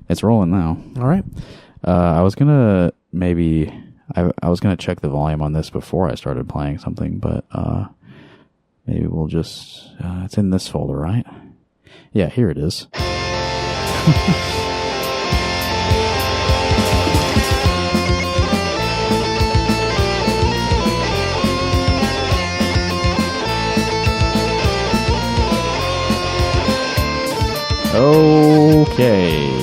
It's rolling now. All right. I was gonna I was gonna check the volume on this before I started playing something, but maybe we'll just it's in this folder, right? Yeah, here it is. Okay.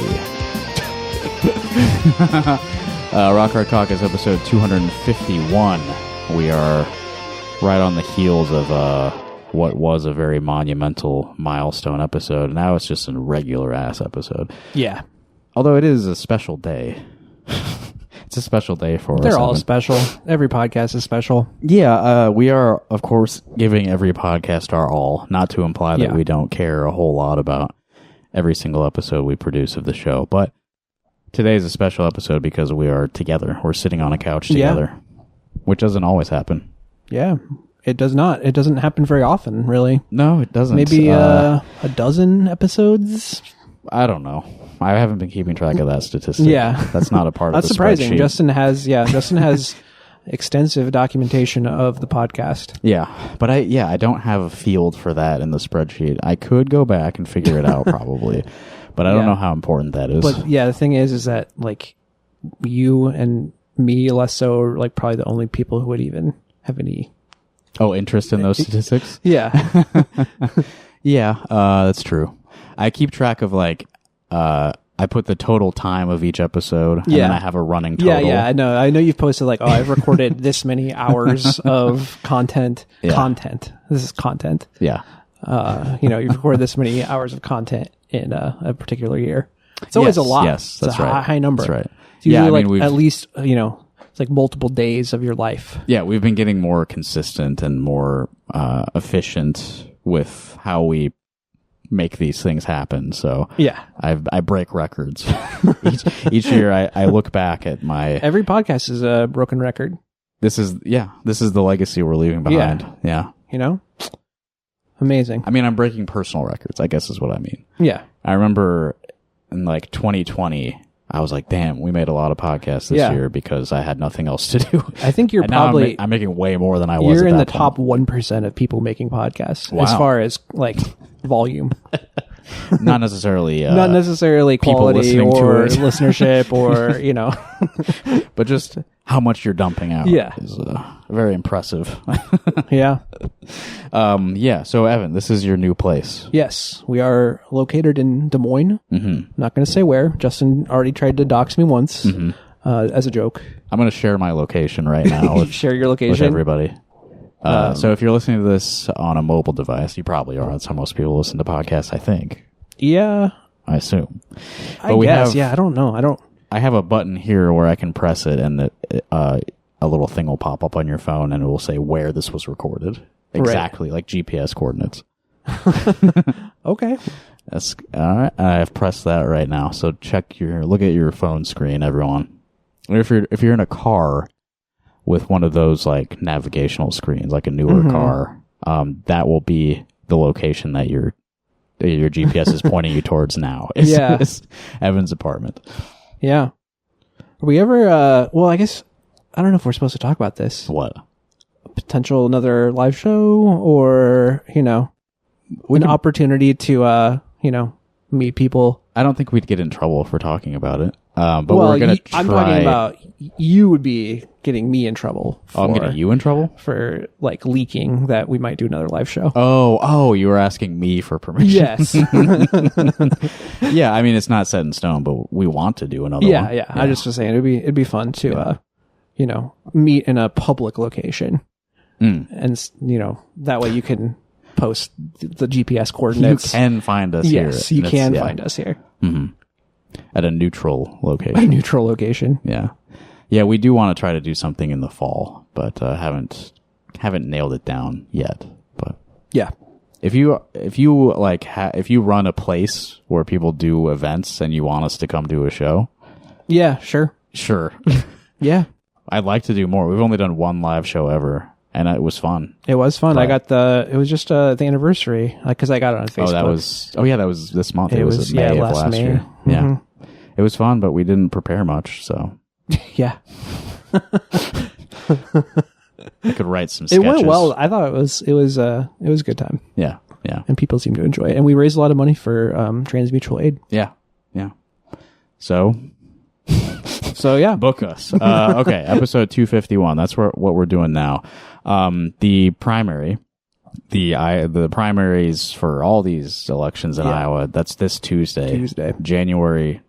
Rock Hard Caucus episode 251. We are right on the heels of what was a very monumental milestone episode. Now it's just a regular ass episode. Yeah. Although it is a special day. It's a special day for us. They're all special. Every podcast is special. Yeah, we are, of course, giving every podcast our all. Not to imply that we don't care a whole lot about every single episode we produce of the show. But today is a special episode because we are together. We're sitting on a couch together, which doesn't always happen. Yeah, it does not. It doesn't happen very often, really. No, it doesn't. Maybe a dozen episodes? I don't know. I haven't been keeping track of that statistic. Yeah. That's not a part of the surprising. spreadsheet. Justin has extensive documentation of the podcast. Yeah, but I don't have a field for that in the spreadsheet. I could go back and figure it out probably, but I don't know how important that is. But yeah, the thing is that like you and me less so are like probably the only people who would even have any interest in those statistics. Yeah. Yeah, that's true. I keep track of like I put the total time of each episode, and then I have a running total. Yeah, I know. I know you've posted like, I've recorded this many hours of content. Yeah. Content. This is content. Yeah. You've recorded this many hours of content in a particular year. It's always a lot. Yes, that's it's a right. high number. That's right. It's usually we've at least, it's like multiple days of your life. Yeah, we've been getting more consistent and more efficient with how we make these things happen. So yeah, I break records each year. I look back at my every podcast is a broken record. This is the legacy we're leaving behind. Yeah. Amazing. I mean, I'm breaking personal records, I guess is what I mean. Yeah. I remember in like 2020, I was like, damn, we made a lot of podcasts this year because I had nothing else to do. I think you're probably... I'm making way more than I was You're at in that the point. top 1% of people making podcasts Wow. as far as like volume. Not necessarily Not necessarily quality or listenership or, but just how much you're dumping out is very impressive. Yeah. So Evan, this is your new place. Yes, we are located in Des Moines. Mm-hmm. I'm not going to say where. Justin already tried to dox me once as a joke. I'm going to share my location right now. Share your location with everybody. So if you're listening to this on a mobile device, you probably are. That's how most people listen to podcasts, I think. Yeah. I assume. But I guess. I don't know. I have a button here where I can press it and a little thing will pop up on your phone and it will say where this was recorded. Exactly, like GPS coordinates. Okay. That's all right. I've pressed that right now. So look at your phone screen, everyone. If you're in a car with one of those like navigational screens, like a newer car, that will be the location that your GPS is pointing you towards now. It's Evan's apartment. Yeah. Are we ever, well, I guess, I don't know if we're supposed to talk about this. What? Potential another live show or, an opportunity to, meet people. I don't think we'd get in trouble for talking about it. But we're going to try. I'm talking about you would be getting me in trouble. I'm getting you in trouble? For, like, leaking that we might do another live show. Oh, you were asking me for permission. Yes. Yeah, I mean, it's not set in stone, but we want to do another one. Yeah. I just was saying it'd be fun to, meet in a public location. And, that way you can post the GPS coordinates. You can find us here. Yes, you can find us here. Mm-hmm. At a neutral location. A neutral location. Yeah. Yeah, we do want to try to do something in the fall, but haven't nailed it down yet. But yeah. If you run a place where people do events and you want us to come do a show. Yeah, sure. Yeah. I'd like to do more. We've only done one live show ever. And it was fun. It was fun. But it was just the anniversary because I got it on Facebook. That was this month. It was May of last year. Mm-hmm. Yeah. It was fun, but we didn't prepare much, so. Yeah. I could write some sketches. It went well. I thought it was a good time. Yeah. And people seemed to enjoy it. And we raised a lot of money for Trans Mutual Aid. Yeah. So yeah, book us. Okay, episode 251. That's what we're doing now. The primary, the primaries for all these elections in Iowa. That's this Tuesday, January.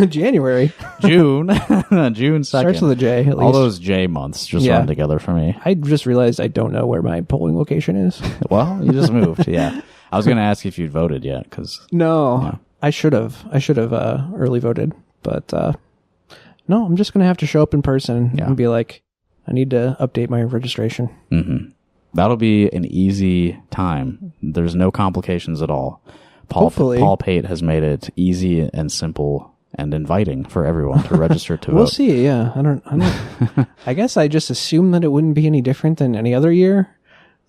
January, June 2nd. Starts with a J. At least. All those J months just run together for me. I just realized I don't know where my polling location is. Well, you just moved. Yeah, I was going to ask if you'd voted yet because no, I should have. Early voted, but no, I'm just going to have to show up in person and be like, I need to update my registration. Mm-hmm. That'll be an easy time. There's no complications at all. Paul Pate has made it easy and simple and inviting for everyone to register to vote. We'll see. Yeah, I don't. I guess I just assumed that it wouldn't be any different than any other year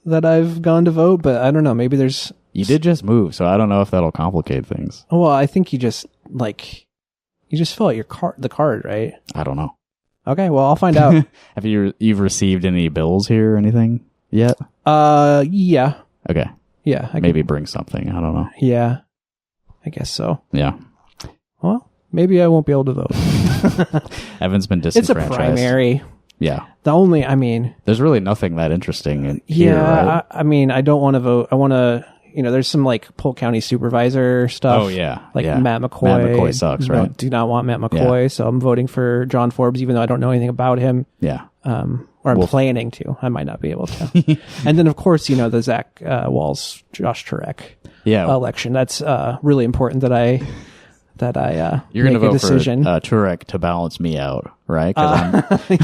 that I've gone to vote, but I don't know. Maybe there's. You did just move, so I don't know if that'll complicate things. Well, I think you just fill out the card, right? I don't know. Okay, well, I'll find out. Have you've received any bills here or anything yet? Yeah. Okay. Yeah. Maybe bring something. I don't know. Yeah. I guess so. Yeah. Well, maybe I won't be able to vote. Evan's been It's disenfranchised. a primary. Yeah. There's really nothing that interesting here, right? I don't want to vote. I want to, there's some like Polk County supervisor stuff. Oh, yeah. Like yeah. Matt McCoy. Matt McCoy sucks, right? Do not want Matt McCoy. So I'm voting for John Forbes, even though I don't know anything about him. Yeah. Or I'm planning to. I might not be able to. And then, of course, the Zach Walls, Josh Turek election. That's really important that I You're going to vote decision. for Turek to balance me out, right?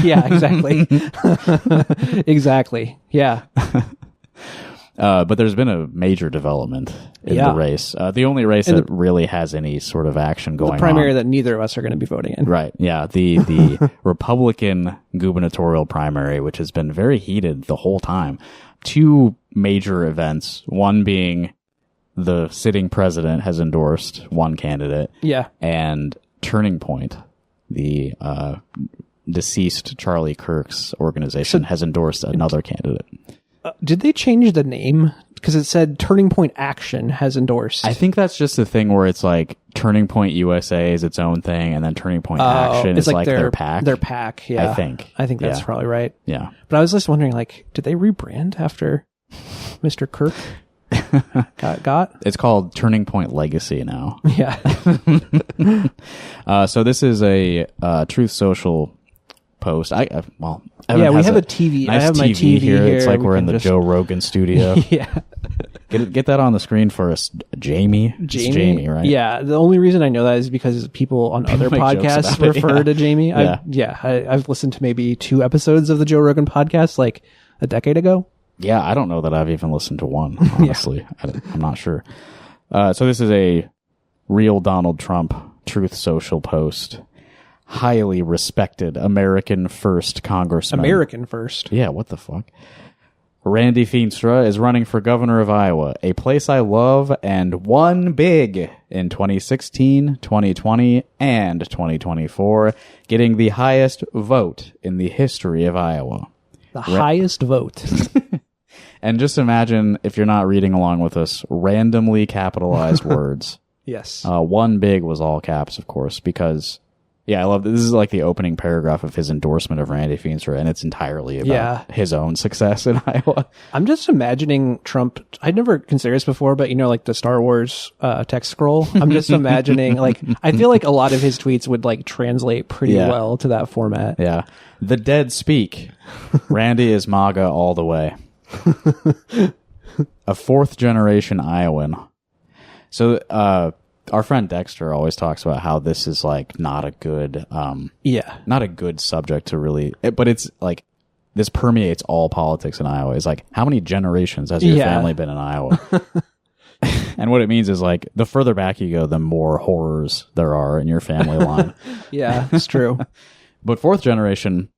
Yeah, exactly. Exactly. Yeah. But there's been a major development in the race. The only race that really has any sort of action going on. The primary that neither of us are going to be voting in. Right. Yeah. The Republican gubernatorial primary, which has been very heated the whole time. Two major events. One being the sitting president has endorsed one candidate. Yeah. And Turning Point, the deceased Charlie Kirk's organization, has endorsed another candidate. Did they change the name? Because it said Turning Point Action has endorsed. I think that's just the thing where it's like Turning Point USA is its own thing, and then Turning Point Action is like their PAC. Their PAC, yeah. I think that's probably right. Yeah. But I was just wondering, did they rebrand after Mr. Kirk got? It's called Turning Point Legacy now. Yeah. So this is a Truth Social post. We have a TV. Nice I have my TV here. It's like we're in the Joe Rogan studio. Yeah. Get that on the screen for us, Jamie. It's Jamie, right? Yeah. The only reason I know that is because people on other podcasts refer to Jamie. I've listened to maybe 2 episodes of the Joe Rogan podcast like a decade ago. Yeah, I don't know that I've even listened to one, honestly. I'm not sure. So this is a real Donald Trump Truth Social post. Highly respected American First Congressman. American First? Yeah, what the fuck? Randy Feenstra is running for governor of Iowa, a place I love and won big in 2016, 2020, and 2024, getting the highest vote in the history of Iowa. The highest vote. And just imagine, if you're not reading along with us, randomly capitalized words. Yes. One big was all caps, of course, because... Yeah, I love this. This is like the opening paragraph of his endorsement of Randy Feenstra, and it's entirely about his own success in Iowa. I'm just imagining Trump. I'd never considered this before, but like the Star Wars text scroll. I'm just imagining, I feel like a lot of his tweets would translate pretty well to that format. Yeah. The dead speak. Randy is MAGA all the way. A 4th generation Iowan. So, our friend Dexter always talks about how this is not a good, not a good subject to really, but it's this permeates all politics in Iowa. It's how many generations has your family been in Iowa? And what it means is the further back you go, the more horrors there are in your family line. Yeah, it's true. But 4th generation,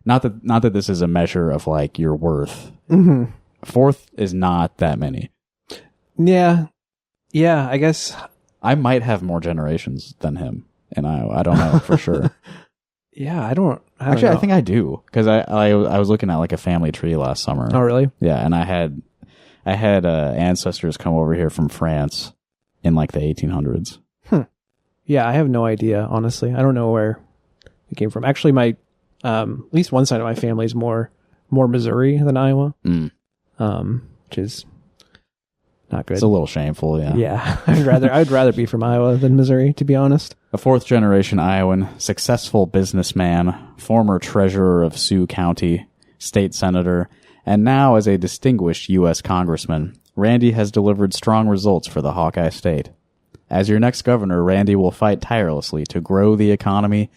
not that this is a measure of your worth. Mm-hmm. 4th is not that many. Yeah. Yeah, I guess I might have more generations than him in Iowa. I don't know for sure. Yeah, I don't Actually, know. I think I do, because I was looking at like a family tree last summer. Oh, really? Yeah, and I had ancestors come over here from France in like the 1800s. Yeah, I have no idea, honestly. I don't know where it came from. Actually, my at least one side of my family is more Missouri than Iowa, which is not good. It's a little shameful, yeah. Yeah, I'd rather be from Iowa than Missouri, to be honest. A fourth-generation Iowan, successful businessman, former treasurer of Sioux County, state senator, and now as a distinguished U.S. congressman, Randy has delivered strong results for the Hawkeye State. As your next governor, Randy will fight tirelessly to grow the economy,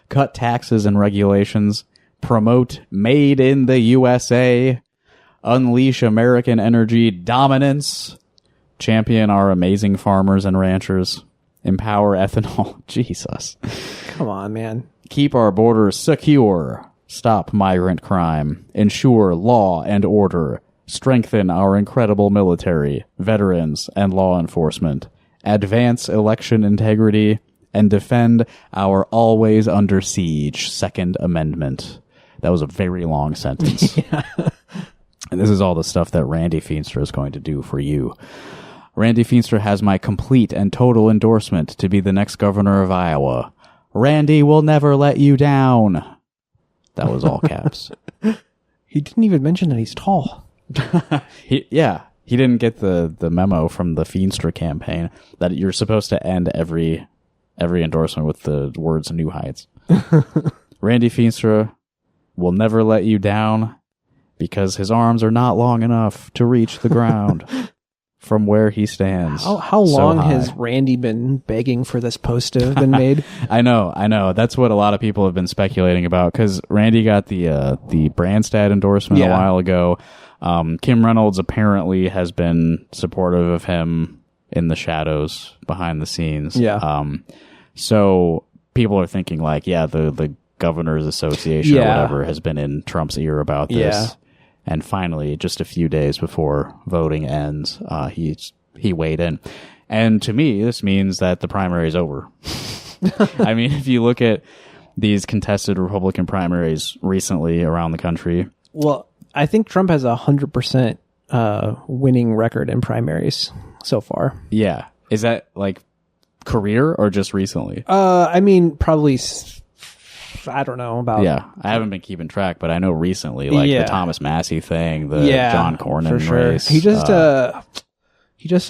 cut taxes and regulations, promote Made in the USA, unleash American energy dominance, champion our amazing farmers and ranchers, empower ethanol. Jesus. Come on, man. Keep our borders secure, stop migrant crime, ensure law and order, strengthen our incredible military, veterans, and law enforcement, advance election integrity, and defend our always under siege Second Amendment. That was a very long sentence. Yeah. And this is all the stuff that Randy Feenstra is going to do for you. Randy Feenstra has my complete and total endorsement to be the next governor of Iowa. Randy will never let you down. That was all caps. He didn't even mention that he's tall. He didn't get the memo from the Feenstra campaign that you're supposed to end every endorsement with the words "New Heights." Randy Feenstra will never let you down because his arms are not long enough to reach the ground from where he stands. How long has Randy been begging for this post to have been made? I know. That's what a lot of people have been speculating about, because Randy got the Branstad endorsement a while ago. Kim Reynolds apparently has been supportive of him in the shadows behind the scenes. Yeah. So people are thinking like, the Governors Association or whatever has been in Trump's ear about this. Yeah. And finally, just a few days before voting ends, he weighed in. And to me, this means that the primary is over. I mean, if you look at these contested Republican primaries recently around the country. Well, I think Trump has 100% winning record in primaries so far. Yeah. Is that like career or just recently? I mean, probably... I don't know about... Yeah, I haven't been keeping track, but I know recently, like the Thomas Massey thing, the John Cornyn race. He just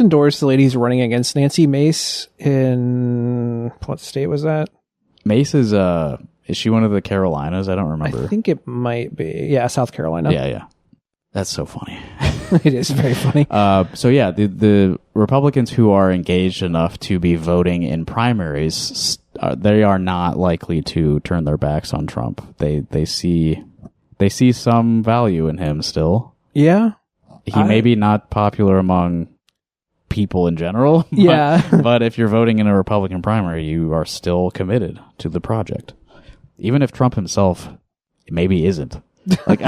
endorsed the lady who's running against Nancy Mace in... What state was that? Mace is she one of the Carolinas? I don't remember. I think it might be. Yeah, South Carolina. Yeah. That's so funny. It is very funny. The Republicans who are engaged enough to be voting in primaries, they are not likely to turn their backs on Trump. They see some value in him still. Yeah. He may be not popular among people in general. But if you're voting in a Republican primary, you are still committed to the project. Even if Trump himself maybe isn't. Like,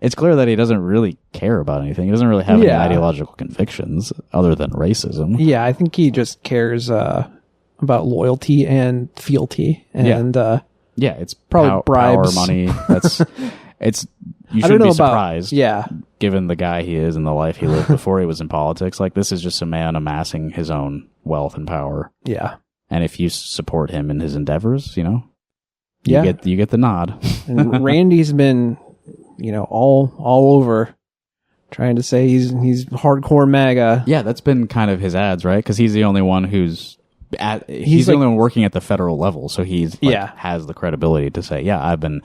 it's clear that he doesn't really care about anything. He doesn't really have any ideological convictions other than racism. Yeah, I think he just cares about loyalty and fealty. And it's probably bribes. Power, money. You shouldn't be surprised. Given the guy he is and the life he lived before he was in politics. Like, this is just a man amassing his own wealth and power. Yeah. And if you support him in his endeavors, you get the nod. And Randy's been, all over trying to say he's hardcore MAGA. Yeah, that's been kind of his ads, right? Because he's the only one he's the only one working at the federal level, so he's has the credibility to say, I've been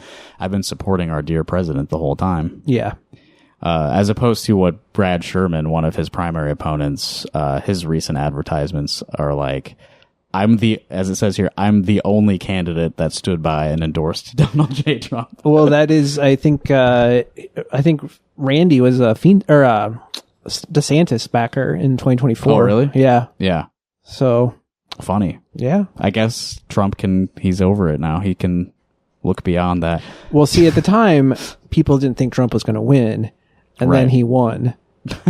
supporting our dear president the whole time. Yeah. As opposed to what Brad Sherman, one of his primary opponents, his recent advertisements are like, as it says here, I'm the only candidate that stood by and endorsed Donald J. Trump. Well, that is, I think Randy was a DeSantis backer in 2024. Oh, really? Yeah. Yeah. So funny. Yeah. I guess Trump he's over it now. He can look beyond that. Well, see, at the time, people didn't think Trump was going to win, and then he won.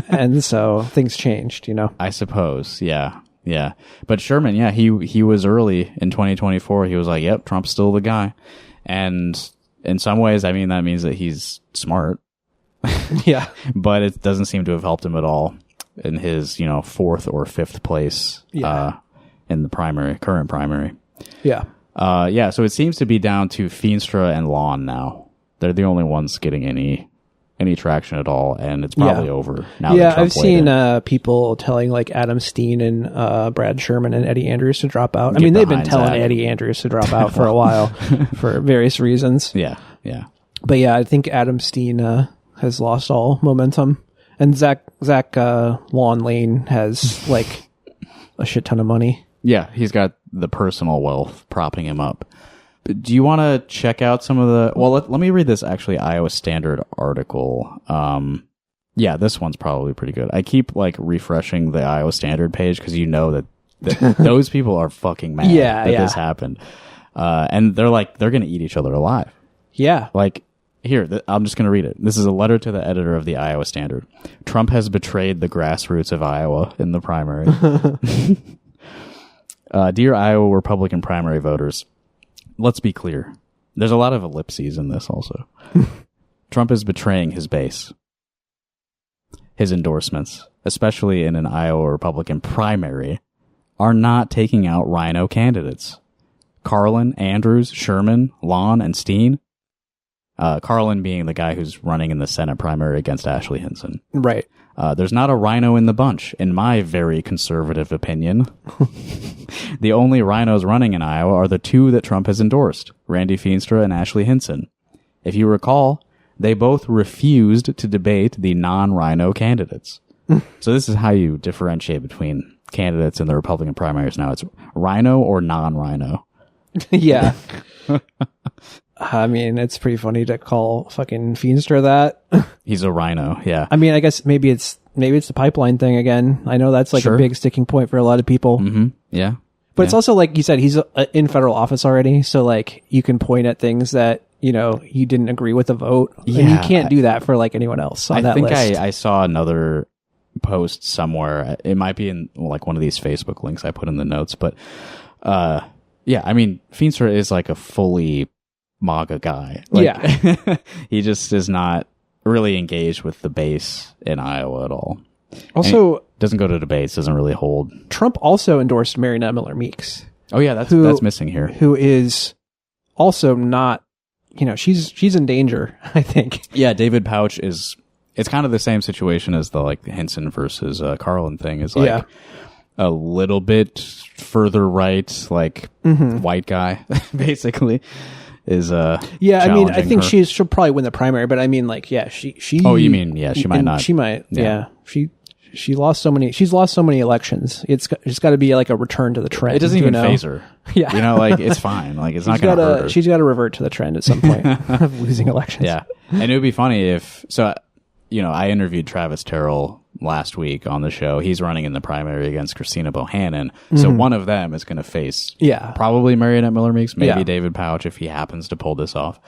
And so things changed, I suppose. Yeah. Yeah. But Sherman, yeah, he was early in 2024. He was like, yep, Trump's still the guy. And in some ways, I mean, that means that he's smart. Yeah. But it doesn't seem to have helped him at all in his, fourth or fifth place in the current primary. Yeah. So it seems to be down to Feenstra and Lon now. They're the only ones getting any traction at all, and it's probably over now. Yeah, I've seen people telling like Adam Steen and Brad Sherman and Eddie Andrews to drop out. I mean, they've been telling Eddie Andrews to drop out for a while for various reasons. Yeah. But yeah, I think Adam Steen has lost all momentum, and Zach Lawn Lane has like a shit ton of money. Yeah, he's got the personal wealth propping him up. Do you want to check out some of the... Well, let me read this actually Iowa Standard article. This one's probably pretty good. I keep like refreshing the Iowa Standard page because that those people are fucking mad that this happened. And they're going to eat each other alive. Yeah. Like, here, I'm just going to read it. This is a letter to the editor of the Iowa Standard. Trump has betrayed the grassroots of Iowa in the primary. Dear Iowa Republican primary voters, let's be clear. There's a lot of ellipses in this also. Trump is betraying his base. His endorsements, especially in an Iowa Republican primary, are not taking out rhino candidates. Carlin, Andrews, Sherman, Lon, and Steen. Carlin being the guy who's running in the Senate primary against Ashley Hinson. Right. There's not a rhino in the bunch, in my very conservative opinion. The only rhinos running in Iowa are the two that Trump has endorsed, Randy Feenstra and Ashley Hinson. If you recall, they both refused to debate the non-rhino candidates. So this is how you differentiate between candidates in the Republican primaries now. It's rhino or non-rhino. Yeah. I mean, it's pretty funny to call fucking Feenstra that. He's a rhino, yeah. I mean, I guess maybe it's the pipeline thing again. I know that's like a big sticking point for a lot of people. Mm-hmm. Yeah. But it's also like you said, he's in federal office already. So like you can point at things that, you didn't agree with the vote. Yeah. And you can't do that for like anyone else on that list. I think I saw another post somewhere. It might be in like one of these Facebook links I put in the notes. But I mean, Feenstra is like a fully MAGA guy. Like, he just is not really engaged with the base in Iowa at all. Also, doesn't go to debates, doesn't really hold. Trump also endorsed Mariannette Miller Meeks. Oh yeah, that's missing here. Who is also not, she's in danger, I think. Yeah, David Pouch it's kind of the same situation as the like Henson versus Carlin thing is like a little bit further right, like white guy, basically. Is I mean, I think she'll probably win the primary, but I mean, like, she. Oh, you mean she might not? She might, She lost so many. She's lost so many elections. It's got to be like a return to the trend. It doesn't even phase her. Yeah, like it's fine. Like it's not going to hurt her. She's got to revert to the trend at some point of losing elections. Yeah, and it would be funny if I interviewed Travis Terrell last week on the show. He's running in the primary against Christina Bohannon. So one of them is going to face probably Mariannette Miller Meeks, maybe David Pouch if he happens to pull this off.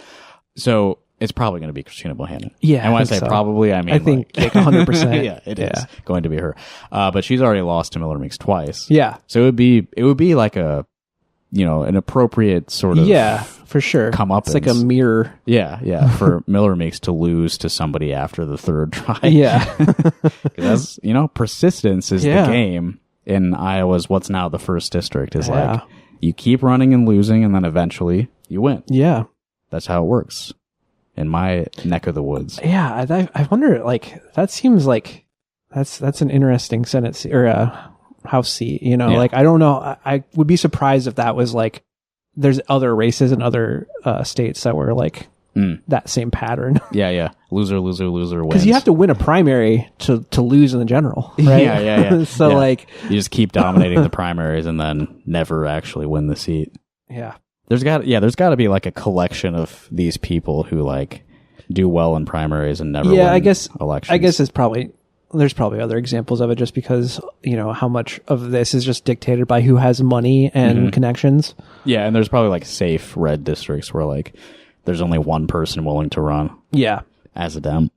So it's probably going to be Christina Bohannon. Yeah. And when I say probably, I mean, I think like 100%. Yeah, it is going to be her. But she's already lost to Miller Meeks twice. Yeah. So it would be like an appropriate sort of for sure. Come up. It's like a mirror. Yeah, for Miller Meeks to lose to somebody after the third try. Yeah. That's, persistence is the game in Iowa's what's now the first district is like you keep running and losing and then eventually you win. Yeah. That's how it works in my neck of the woods. Yeah, I wonder, like, that seems like that's an interesting Senate or House seat, like, I don't know. I would be surprised if that was like, there's other races in other states that were like that same pattern. Yeah. Loser wins. Because you have to win a primary to lose in the general, right? Yeah. So like, you just keep dominating the primaries and then never actually win the seat. Yeah. There's got to be like a collection of these people who like do well in primaries and never win elections. I guess there's probably other examples of it just because, how much of this is just dictated by who has money and connections. Yeah. And there's probably like safe red districts where like there's only one person willing to run. Yeah. As a Dem.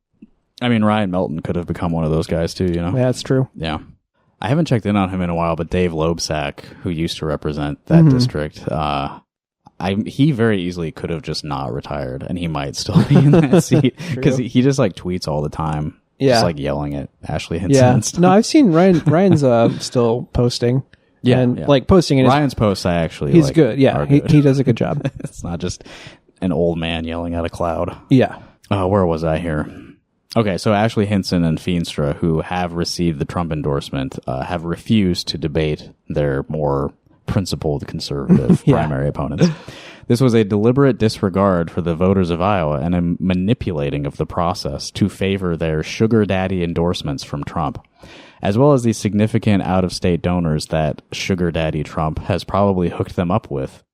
I mean, Ryan Melton could have become one of those guys too, Yeah, that's true. Yeah. I haven't checked in on him in a while, but Dave Loebsack, who used to represent that district, he very easily could have just not retired, and he might still be in that seat because he just like tweets all the time, just like yelling at Ashley Hinson. Yeah, and stuff. no, I've seen Ryan's still posting. Yeah, and like posting in Ryan's posts. I actually he's like, good. Yeah, good. He does a good job. It's not just an old man yelling at a cloud. Yeah. Where was I here? Okay, so Ashley Hinson and Feenstra, who have received the Trump endorsement, have refused to debate their more principled conservative primary opponents. This was a deliberate disregard for the voters of Iowa and a manipulating of the process to favor their sugar daddy endorsements from Trump, as well as the significant out-of-state donors that sugar daddy Trump has probably hooked them up with.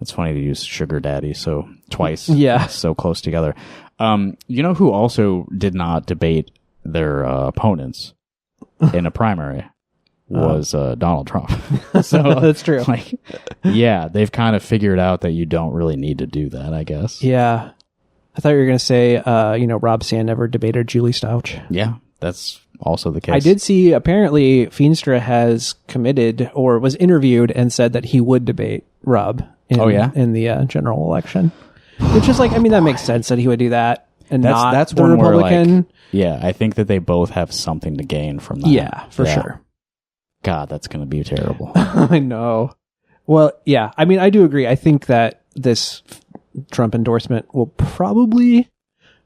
It's funny to use sugar daddy so twice, so close together. You know who also did not debate their opponents in a primary was Donald Trump. So that's true. Like, yeah, they've kind of figured out that you don't really need to do that, I guess. Yeah, I thought you were going to say, Rob Sand never debated Julie Stouch. Yeah, that's also the case. I did see, apparently, Feenstra has committed or was interviewed and said that he would debate Rob in the general election. Which is like, I mean, that makes sense that he would do that and that's the Republican. Like, yeah, I think that they both have something to gain from that. Yeah, for sure. God, that's going to be terrible. I know. Well, yeah, I mean, I do agree. I think that this Trump endorsement will probably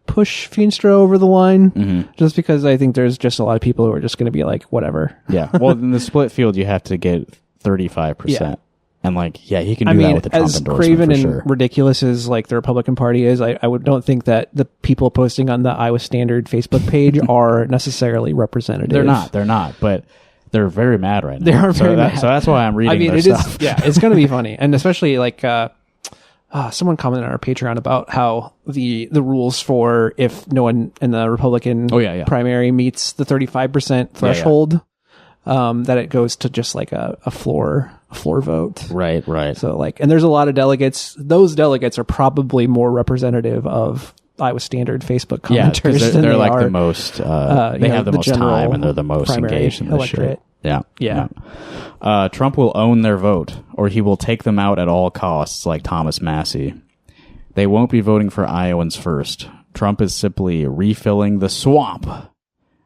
push Feenstra over the line just because I think there's just a lot of people who are just going to be like, whatever. Yeah. Well, in the split field, you have to get 35%. Yeah. And like, he can do that with the Trump endorsement. As craven for and sure. ridiculous as like the Republican Party is, I don't think that the people posting on the Iowa Standard Facebook page are necessarily representative. They're not, but they're very mad right now. They are very mad. So that's why I'm reading their stuff. It's going to be funny. And especially like, someone commented on our Patreon about how the rules for if no one in the Republican primary meets the 35% threshold, that it goes to just like a floor vote. Right. So like, and there's a lot of delegates. Those delegates are probably more representative of Iowa Standard Facebook commenters. Yeah, they're like the most, they have the most time and they're the most engaged in this shit. Yeah. Trump will own their vote, or he will take them out at all costs, like Thomas Massie. They won't be voting for Iowans first. Trump is simply refilling the swamp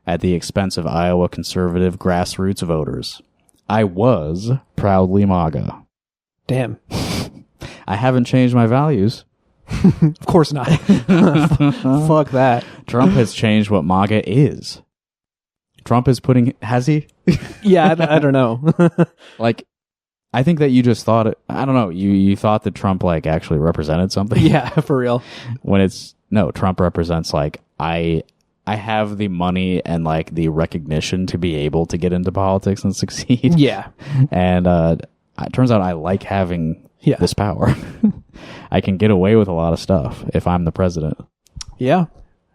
at the expense of Iowa conservative grassroots voters. I was proudly MAGA. Damn. I haven't changed my values. Of course not. Fuck that. Trump has changed what MAGA is. Trump is has he? Yeah, I don't know. Like, I think that you just thought it, I don't know, you thought that Trump like actually represented something. Yeah, for real. When Trump represents like, I have the money and like the recognition to be able to get into politics and succeed. Yeah. And it turns out I like having this power. I can get away with a lot of stuff if I'm the president. Yeah.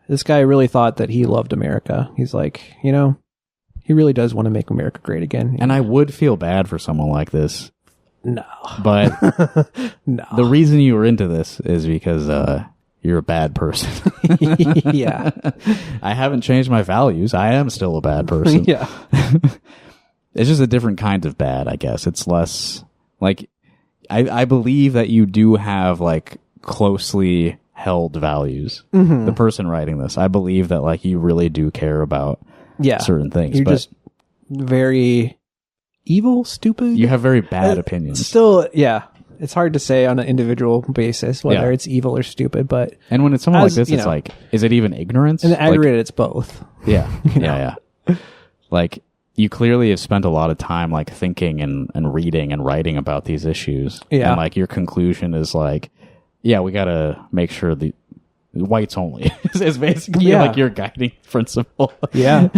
This guy really thought that he loved America. He's like, he really does want to make America great again. And I would feel bad for someone like this. No. But no. The reason you were into this is because you're a bad person. Yeah. I haven't changed my values. I am still a bad person. Yeah. It's just a different kind of bad, I guess. It's less like I believe that you do have like closely held values. Mm-hmm. The person writing this, I believe that like you really do care about certain things. You're just very evil, stupid. You have very bad opinions. Still, it's hard to say on an individual basis whether it's evil or stupid, but and when it's someone like this, it's like, is it even ignorance? In the aggregate, it's both. Yeah. Yeah. Like, you clearly have spent a lot of time like thinking and reading and writing about these issues. Yeah. And like your conclusion is like, we gotta make sure the whites only is basically like your guiding principle. Yeah.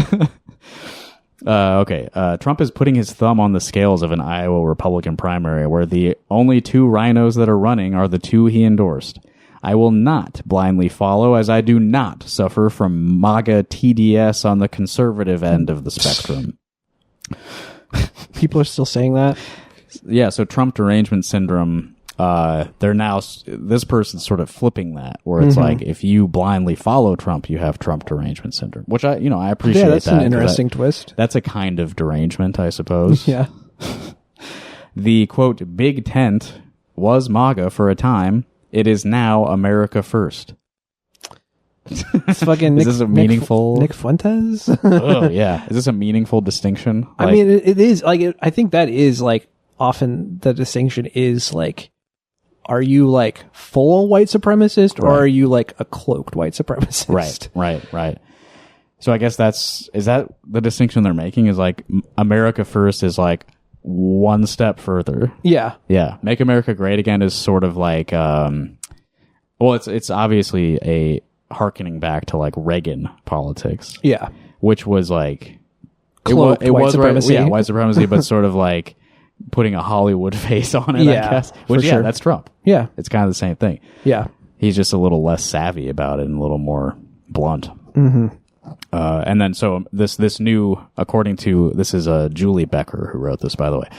Okay. Trump is putting his thumb on the scales of an Iowa Republican primary where the only two rhinos that are running are the two he endorsed. I will not blindly follow, as I do not suffer from MAGA TDS on the conservative end of the spectrum. People are still saying that? Yeah, so Trump derangement syndrome this person's sort of flipping that, where it's like, if you blindly follow Trump, you have Trump derangement syndrome, which I appreciate. Yeah, that's that, an interesting twist. That's a kind of derangement, I suppose. Yeah. The quote, big tent was MAGA for a time. It is now America first. It's fucking is this a meaningful Nick Fuentes? Oh yeah, is this a meaningful distinction? Like, I mean, it is. Like, I think that is like often the distinction is like, are you like full white supremacist or are you like a cloaked white supremacist? Right. So I guess is that the distinction they're making, is like America first is like one step further. Yeah. Make America Great Again is sort of like, it's obviously a hearkening back to like Reagan politics. Yeah. Which was like, cloaked it white was supremacy. Right, white supremacy, but sort of like putting a Hollywood face on it, I guess. Which, for sure. that's Trump. Yeah. It's kind of the same thing. Yeah. He's just a little less savvy about it and a little more blunt. Mm-hmm. And then, so this new, according to, this is Julie Becker who wrote this, by the way.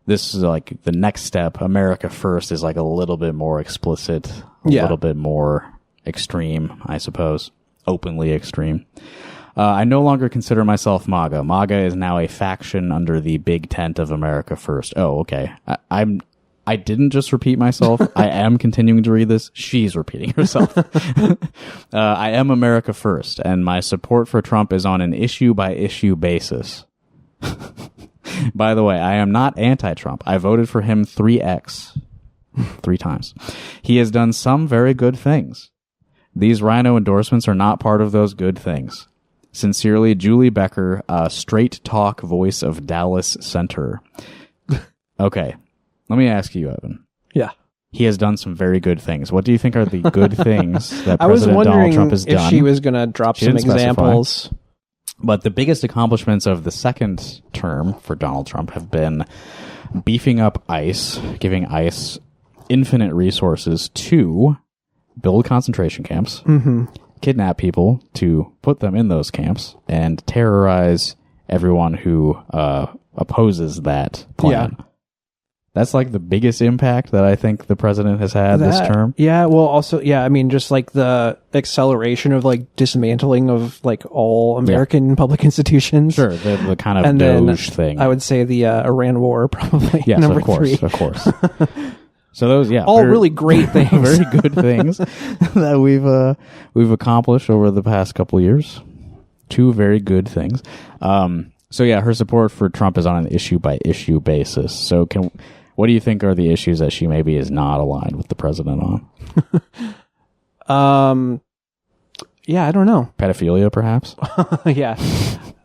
This is like the next step. America First is like a little bit more explicit, a little bit more extreme, I suppose, openly extreme. I no longer consider myself MAGA. MAGA is now a faction under the big tent of America First. Oh, okay. I didn't just repeat myself. I am continuing to read this. She's repeating herself. I am America First, and my support for Trump is on an issue-by-issue basis. By the way, I am not anti-Trump. I voted for him 3x. 3 times. He has done some very good things. These rhino endorsements are not part of those good things. Sincerely, Julie Becker, straight talk voice of Dallas Center. Okay. Let me ask you, Evan. Yeah. He has done some very good things. What do you think are the good things that I was President Donald Trump has if done? she was going to drop some examples. But the biggest accomplishments of the second term for Donald Trump have been beefing up ICE, giving ICE infinite resources to build concentration camps, kidnap people to put them in those camps, and terrorize everyone who opposes that plan. Yeah. That's like the biggest impact that I think the president has had this term. Yeah, well, also, I mean, just like the acceleration of like dismantling of like all American public institutions. Sure, the kind of Doge thing. I would say the Iran war, probably. Yes, number of course, 3. Of course. So those, all really great things, very good things that we've accomplished over the past couple of years. 2 very good things. So yeah, her support for Trump is on an issue by issue basis. So what do you think are the issues that she maybe is not aligned with the president on? Yeah, I don't know. Pedophilia, perhaps? Yeah.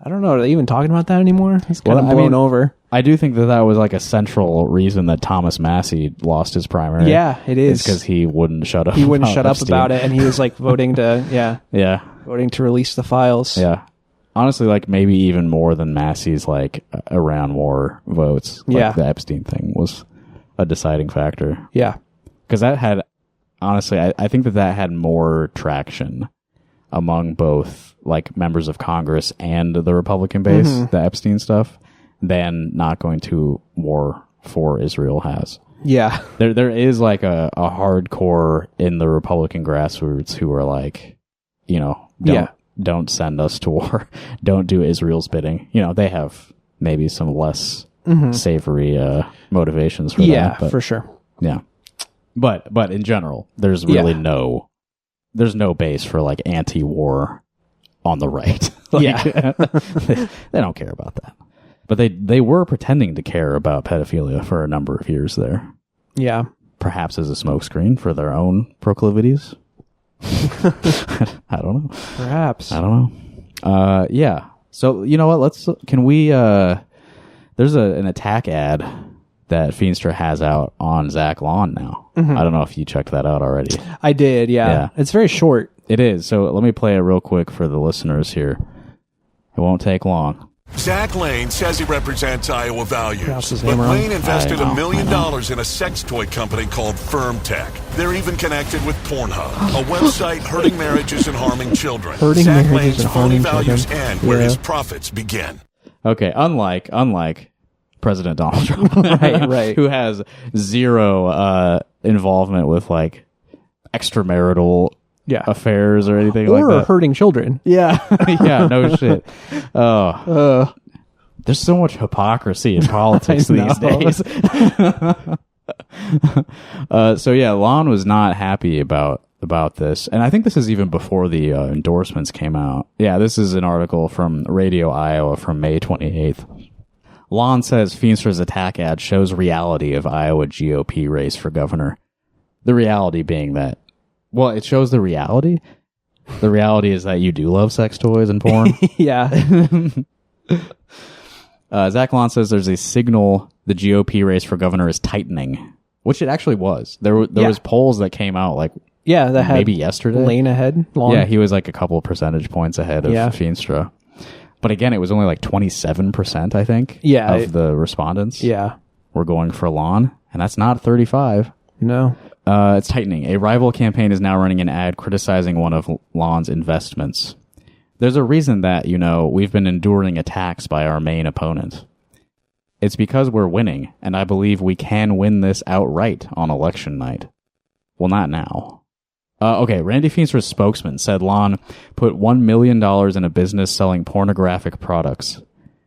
I don't know. Are they even talking about that anymore? It's kind of blown over. I do think that was like a central reason that Thomas Massey lost his primary. Yeah, it is. Because he wouldn't shut up. He wouldn't shut up about it, and he was like voting to, voting to release the files. Yeah. Honestly, like maybe even more than Massey's like Iran war votes. Like the Epstein thing was a deciding factor. Yeah. Because that had, honestly, I think that had more traction among both like members of Congress and the Republican base, the Epstein stuff, than not going to war for Israel has. Yeah. There is like a hardcore in the Republican grassroots who are like, don't send us to war. Don't do Israel's bidding. They have maybe some less savory motivations for that. Yeah, for sure. Yeah. But in general, there's really there's no base for like anti-war on the right. They don't care about that. But they were pretending to care about pedophilia for a number of years there. Yeah. Perhaps as a smokescreen for their own proclivities. I don't know. Perhaps. I don't know. Yeah. So, you know what? Can we, there's an attack ad that Feenstra has out on Zach Lawn now. I don't know if you checked that out already. I did, yeah. It's very short. It is. So let me play it real quick for the listeners here. It won't take long. Zach Lane says he represents Iowa values, but Lane invested $1 million in a sex toy company called Firm Tech. They're even connected with Pornhub, a website hurting marriages and harming children. Zach Lane's phony values end where his profits begin. Okay, unlike President Donald Trump, right. who has zero involvement with like extramarital affairs or anything like that. Or hurting children. Yeah. Yeah, no shit. Oh. There's so much hypocrisy in politics these days. So yeah, Lon was not happy about this. And I think this is even before the endorsements came out. Yeah, this is an article from Radio Iowa from May 28th. Lon says Feenstra's attack ad shows reality of Iowa GOP race for governor. The reality being that, well, it shows the reality. The reality is that you do love sex toys and porn. Yeah. Zach Lon says there's a signal the GOP race for governor is tightening, which it actually was. There was polls that came out like that had maybe yesterday. Lane ahead. Lon. Yeah, he was like a couple percentage points ahead of Feenstra. But again, it was only like 27%, I think, of the respondents were going for Lon, and that's not 35. No. It's tightening. A rival campaign is now running an ad criticizing one of Lon's investments. There's a reason that, we've been enduring attacks by our main opponent. It's because we're winning, and I believe we can win this outright on election night. Well, not now. Okay, Randy Feenstra's spokesman said Lon put $1 million in a business selling pornographic products.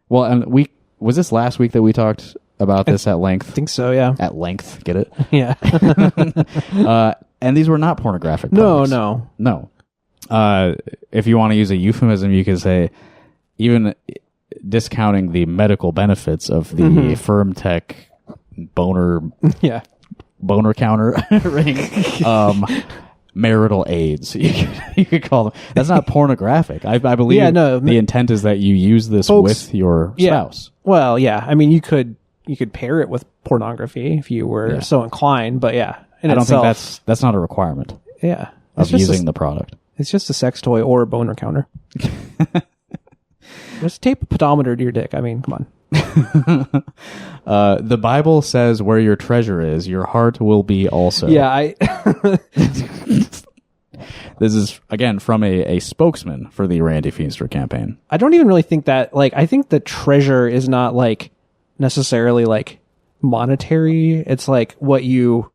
Well, and was this last week that we talked about this at length? I think so, yeah. At length, get it? Yeah. And these were not pornographic products. No. If you want to use a euphemism, you could say, even discounting the medical benefits of the FirmTech boner counter ring, marital aids, you could call them. That's not pornographic. I believe the intent is that you use this with your spouse. Well, yeah. I mean, you could pair it with pornography if you were so inclined, but I don't think that's not a requirement. Yeah. Of using the product. It's just a sex toy or a boner counter. Just tape a pedometer to your dick. I mean, come on. The Bible says where your treasure is, your heart will be also. Yeah, This is, again, from a spokesman for the Randy Feenstra campaign. I don't even really think that, I think the treasure is not, necessarily, monetary. It's, what you,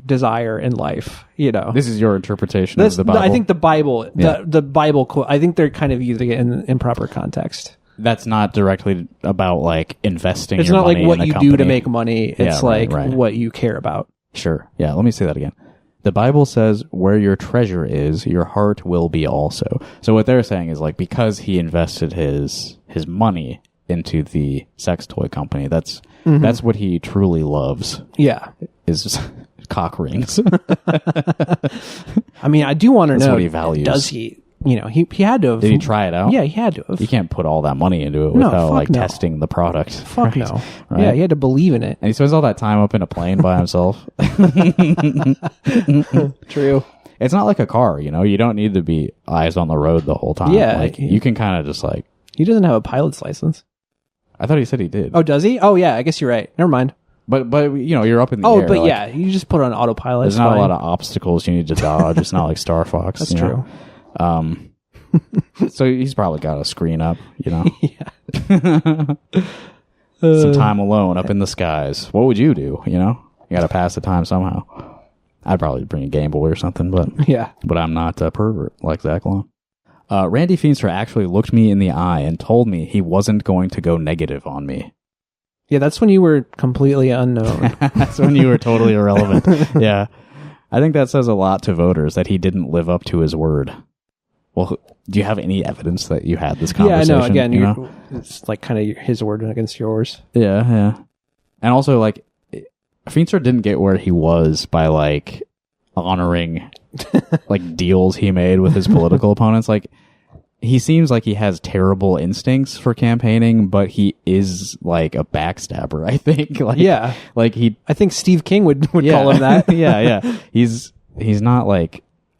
desire in life, This is your interpretation of the Bible? I think the Bible, the Bible quote, I think they're kind of using it in improper context. That's not directly about, investing it's your It's money not what in a you company. do to make money. It's right. What you care about. Sure. Yeah, let me say that again. The Bible says where your treasure is, your heart will be also. So what they're saying is because he invested his money into the sex toy company, that's what he truly loves. Yeah. Is cock rings. I mean, I do want to know. That's what he values. Does he? He had to have. Did he try it out? Yeah, he had to have. You can't put all that money into it without testing the product. Fuck right? no. Right? Yeah, he had to believe in it. And he spends all that time up in a plane by himself. True. It's not like a car, You don't need to be eyes on the road the whole time. Yeah. You can kind of just He doesn't have a pilot's license. I thought he said he did. Oh, does he? Oh, yeah. I guess you're right. Never mind. But you're up in the air. Oh, but yeah, you just put it on autopilot. There's not a lot of obstacles you need to dodge. It's not like Star Fox. That's true. So he's probably got a screen up, Yeah. Some time alone up in the skies. What would you do? You got to pass the time somehow. I'd probably bring a Game Boy or something, but I'm not a pervert like Zach Long. Randy Feenstra actually looked me in the eye and told me he wasn't going to go negative on me. Yeah, that's when you were completely unknown. That's when you were totally irrelevant. Yeah. I think that says a lot to voters that he didn't live up to his word. Well, do you have any evidence that you had this conversation? Yeah, I know. Again, it's kind of his word against yours. Yeah. And also, Feenstra didn't get where he was by, honoring, deals he made with his political opponents. He seems like he has terrible instincts for campaigning, but he is a backstabber, I think. I think Steve King would call him that. Yeah. He's not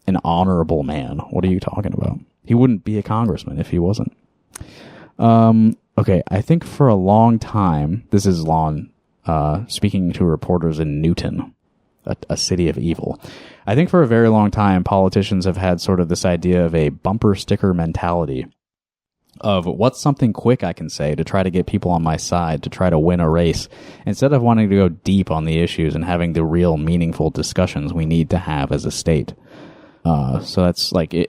an honorable man. What are you talking about? He wouldn't be a congressman if he wasn't. Okay, I think for a long time, this is Lon speaking to reporters in Newton, a city of evil. I think for a very long time, politicians have had sort of this idea of a bumper sticker mentality. of what's something quick I can say to try to get people on my side, to try to win a race, instead of wanting to go deep on the issues and having the real meaningful discussions we need to have as a state. So that's like, a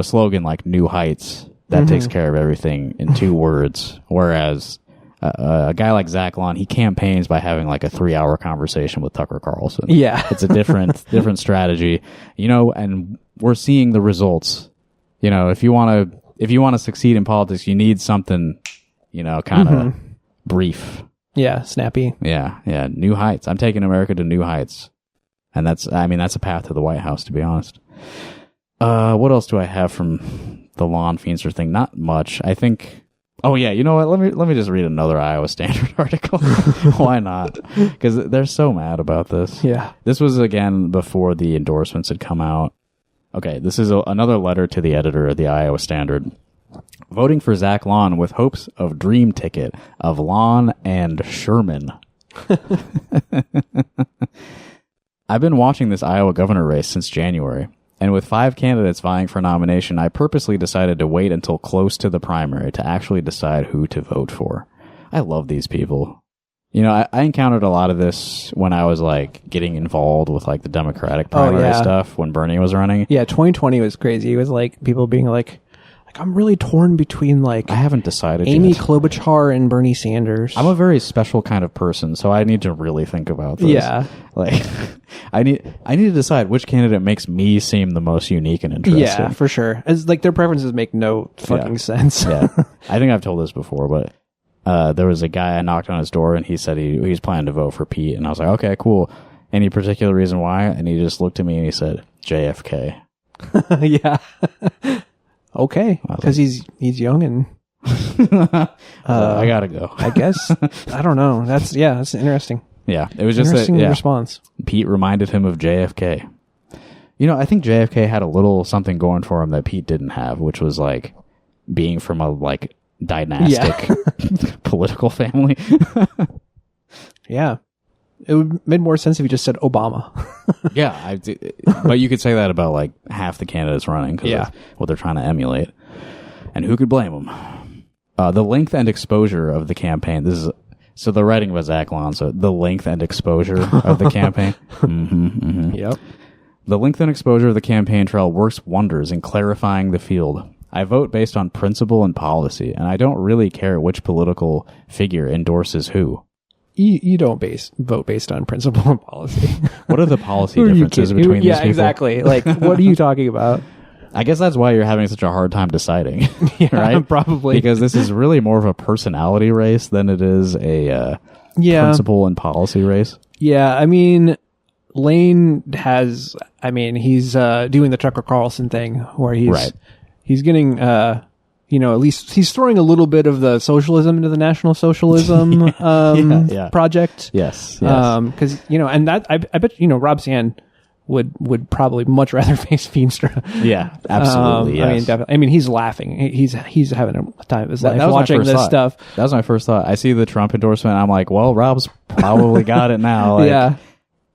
slogan like New Heights, that takes care of everything in 2 words. Whereas a guy like Zach Lon, he campaigns by having like a 3-hour conversation with Tucker Carlson. Yeah. It's a different strategy, and we're seeing the results. If you want to succeed in politics, you need something, kind of brief. Yeah. Snappy. Yeah. New heights. I'm taking America to new heights. And that's a path to the White House, to be honest. What else do I have from the Lon Feenstra thing? Not much. I think. Oh yeah, you know what? Let me just read another Iowa Standard article. Why not? Because they're so mad about this. Yeah. This was again before the endorsements had come out. Okay, this is another letter to the editor of the Iowa Standard. Voting for Zach Lon with hopes of dream ticket of Lon and Sherman. I've been watching this Iowa governor race since January, and with 5 candidates vying for nomination, I purposely decided to wait until close to the primary to actually decide who to vote for. I love these people. I encountered a lot of this when I was like getting involved with like the Democratic primary stuff when Bernie was running. Yeah, 2020 was crazy. It was like people being like I'm really torn between like I haven't decided Amy yet. Klobuchar and Bernie Sanders. I'm a very special kind of person, so I need to really think about this. Yeah. Like I need to decide which candidate makes me seem the most unique and interesting. Yeah, for sure. It's like their preferences make no fucking sense. Yeah. I think I've told this before, but there was a guy, I knocked on his door and he said he was planning to vote for Pete, and I was like, okay, cool. Any particular reason why? And he just looked at me and he said, JFK. Yeah. Okay, because he's young and I gotta go. I guess. I don't know. That's interesting. Yeah, it was just interesting response. Pete reminded him of JFK. I think JFK had a little something going for him that Pete didn't have, which was like being from a like dynastic political family. Yeah. It would make more sense if you just said Obama. Yeah, but you could say that about like half the candidates running because of what they're trying to emulate. And who could blame them? The length and exposure of the campaign. So the writing was Zach Lon, so the length and exposure of the campaign. Yep. The length and exposure of the campaign trail works wonders in clarifying the field. I vote based on principle and policy, and I don't really care which political figure endorses who. You don't vote based on principle and policy. What are the policy differences between these people? Yeah, exactly. Like, what are you talking about? I guess that's why you're having such a hard time deciding, right? Probably. Because this is really more of a personality race than it is a principle and policy race. Yeah, I mean, Lane has, he's doing the Tucker Carlson thing where he's getting, at least he's throwing a little bit of the socialism into the National Socialism project. Yes. Because, and that, I bet, Rob Sand would probably much rather face Feenstra. Yeah, absolutely. Yes. Definitely. He's laughing. He's having a time of his life watching this stuff. That was my first thought. I see the Trump endorsement. I'm like, well, Rob's probably got it now. Like,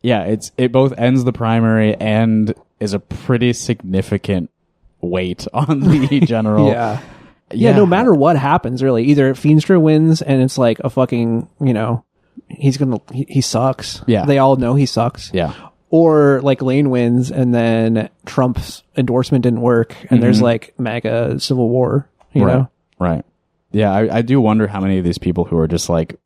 yeah. It both ends the primary and is a pretty significant weight on the general. Yeah, no matter what happens, really. Either Feenstra wins and it's like a fucking, he sucks. Yeah. They all know he sucks. Yeah. Or like Lane wins and then Trump's endorsement didn't work and there's like MAGA civil war, you know? Right. Yeah, I do wonder how many of these people who are just like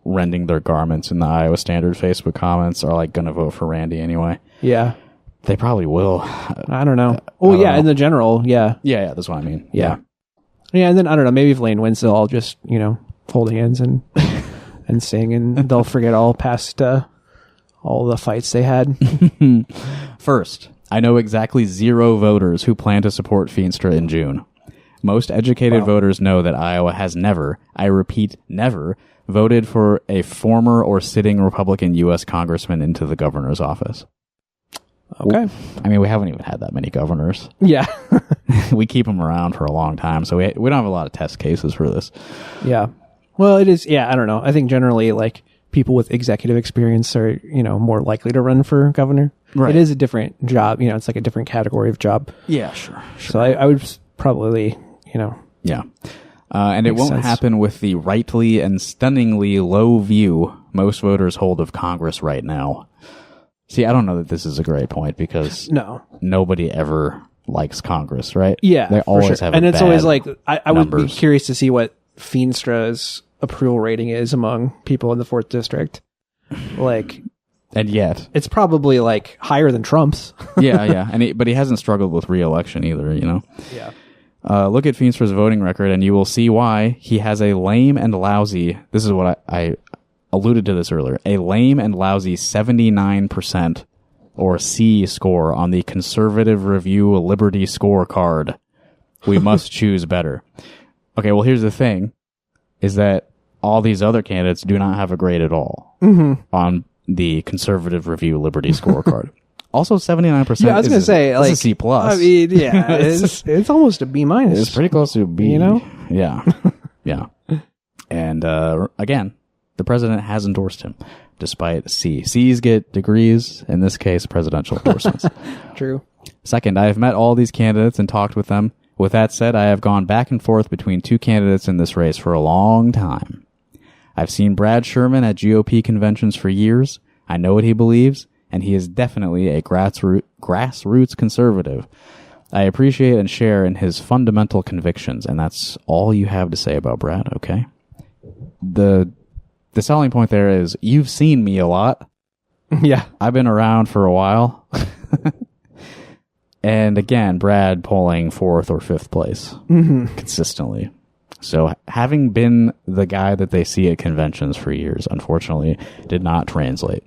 rending their garments in the Iowa Standard Facebook comments are like going to vote for Randy anyway. Yeah. They probably will. I don't know. In the general, yeah. Yeah, that's what I mean. Yeah, and then, I don't know, maybe if Lane wins, they'll all just, hold hands and sing, and they'll forget all past, all the fights they had. First, I know exactly 0 voters who plan to support Feenstra in June. Most educated voters know that Iowa has never, I repeat, never, voted for a former or sitting Republican U.S. congressman into the governor's office. Okay. We haven't even had that many governors. Yeah. We keep them around for a long time, so we don't have a lot of test cases for this. Yeah. Well, it is, I don't know. I think generally, like, people with executive experience are, more likely to run for governor. Right. It is a different job. It's like a different category of job. Yeah, sure. So I would probably, Yeah. And it won't happen with the rightly and stunningly low view most voters hold of Congress right now. See, I don't know that this is a great point because nobody ever likes Congress, right? Yeah, they always have, and it's always like I would numbers. be curious to see what Feenstra's approval rating is among people in the 4th district. Like, and yet it's probably like higher than Trump's. yeah, but he hasn't struggled with re-election either. Yeah. Look at Feenstra's voting record, and you will see why he has a lame and lousy. This is what I alluded to this earlier. A lame and lousy 79% or C score on the Conservative Review Liberty scorecard. We must choose better. Okay, well, here's the thing, is that all these other candidates do not have a grade at all on the Conservative Review Liberty scorecard. Also, 79%. Yeah, I was going to say, like, a C plus. I mean, yeah, it's almost a B minus. It's pretty close to a B. Yeah. Yeah. And, again, the president has endorsed him, despite C. C's get degrees, in this case, presidential endorsements. True. Second, I have met all these candidates and talked with them. With that said, I have gone back and forth between 2 candidates in this race for a long time. I've seen Brad Sherman at GOP conventions for years. I know what he believes, and he is definitely a grassroots conservative. I appreciate and share in his fundamental convictions, and that's all you have to say about Brad, okay? The selling point there is, you've seen me a lot. Yeah. I've been around for a while. And again, Brad polling 4th or 5th place consistently. So having been the guy that they see at conventions for years, unfortunately, did not translate.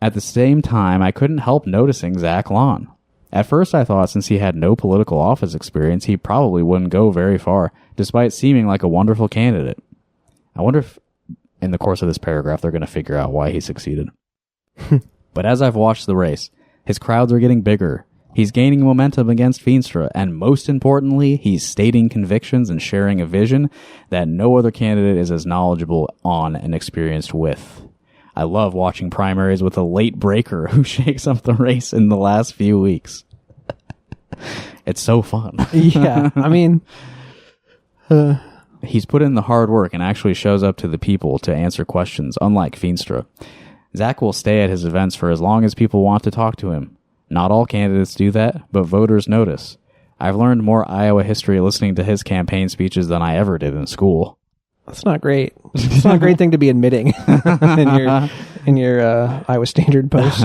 At the same time, I couldn't help noticing Zach Lawn. At first, I thought since he had no political office experience, he probably wouldn't go very far, despite seeming like a wonderful candidate. I wonder if, in the course of this paragraph, they're going to figure out why he succeeded. But as I've watched the race, his crowds are getting bigger. He's gaining momentum against Feenstra, and most importantly, he's stating convictions and sharing a vision that no other candidate is as knowledgeable on and experienced with. I love watching primaries with a late breaker who shakes up the race in the last few weeks. It's so fun. Yeah, I mean... He's put in the hard work and actually shows up to the people to answer questions, unlike Feenstra. Zach will stay at his events for as long as people want to talk to him. Not all candidates do that, but voters notice. I've learned more Iowa history listening to his campaign speeches than I ever did in school. That's not great. It's not a great thing to be admitting in your Iowa Standard post.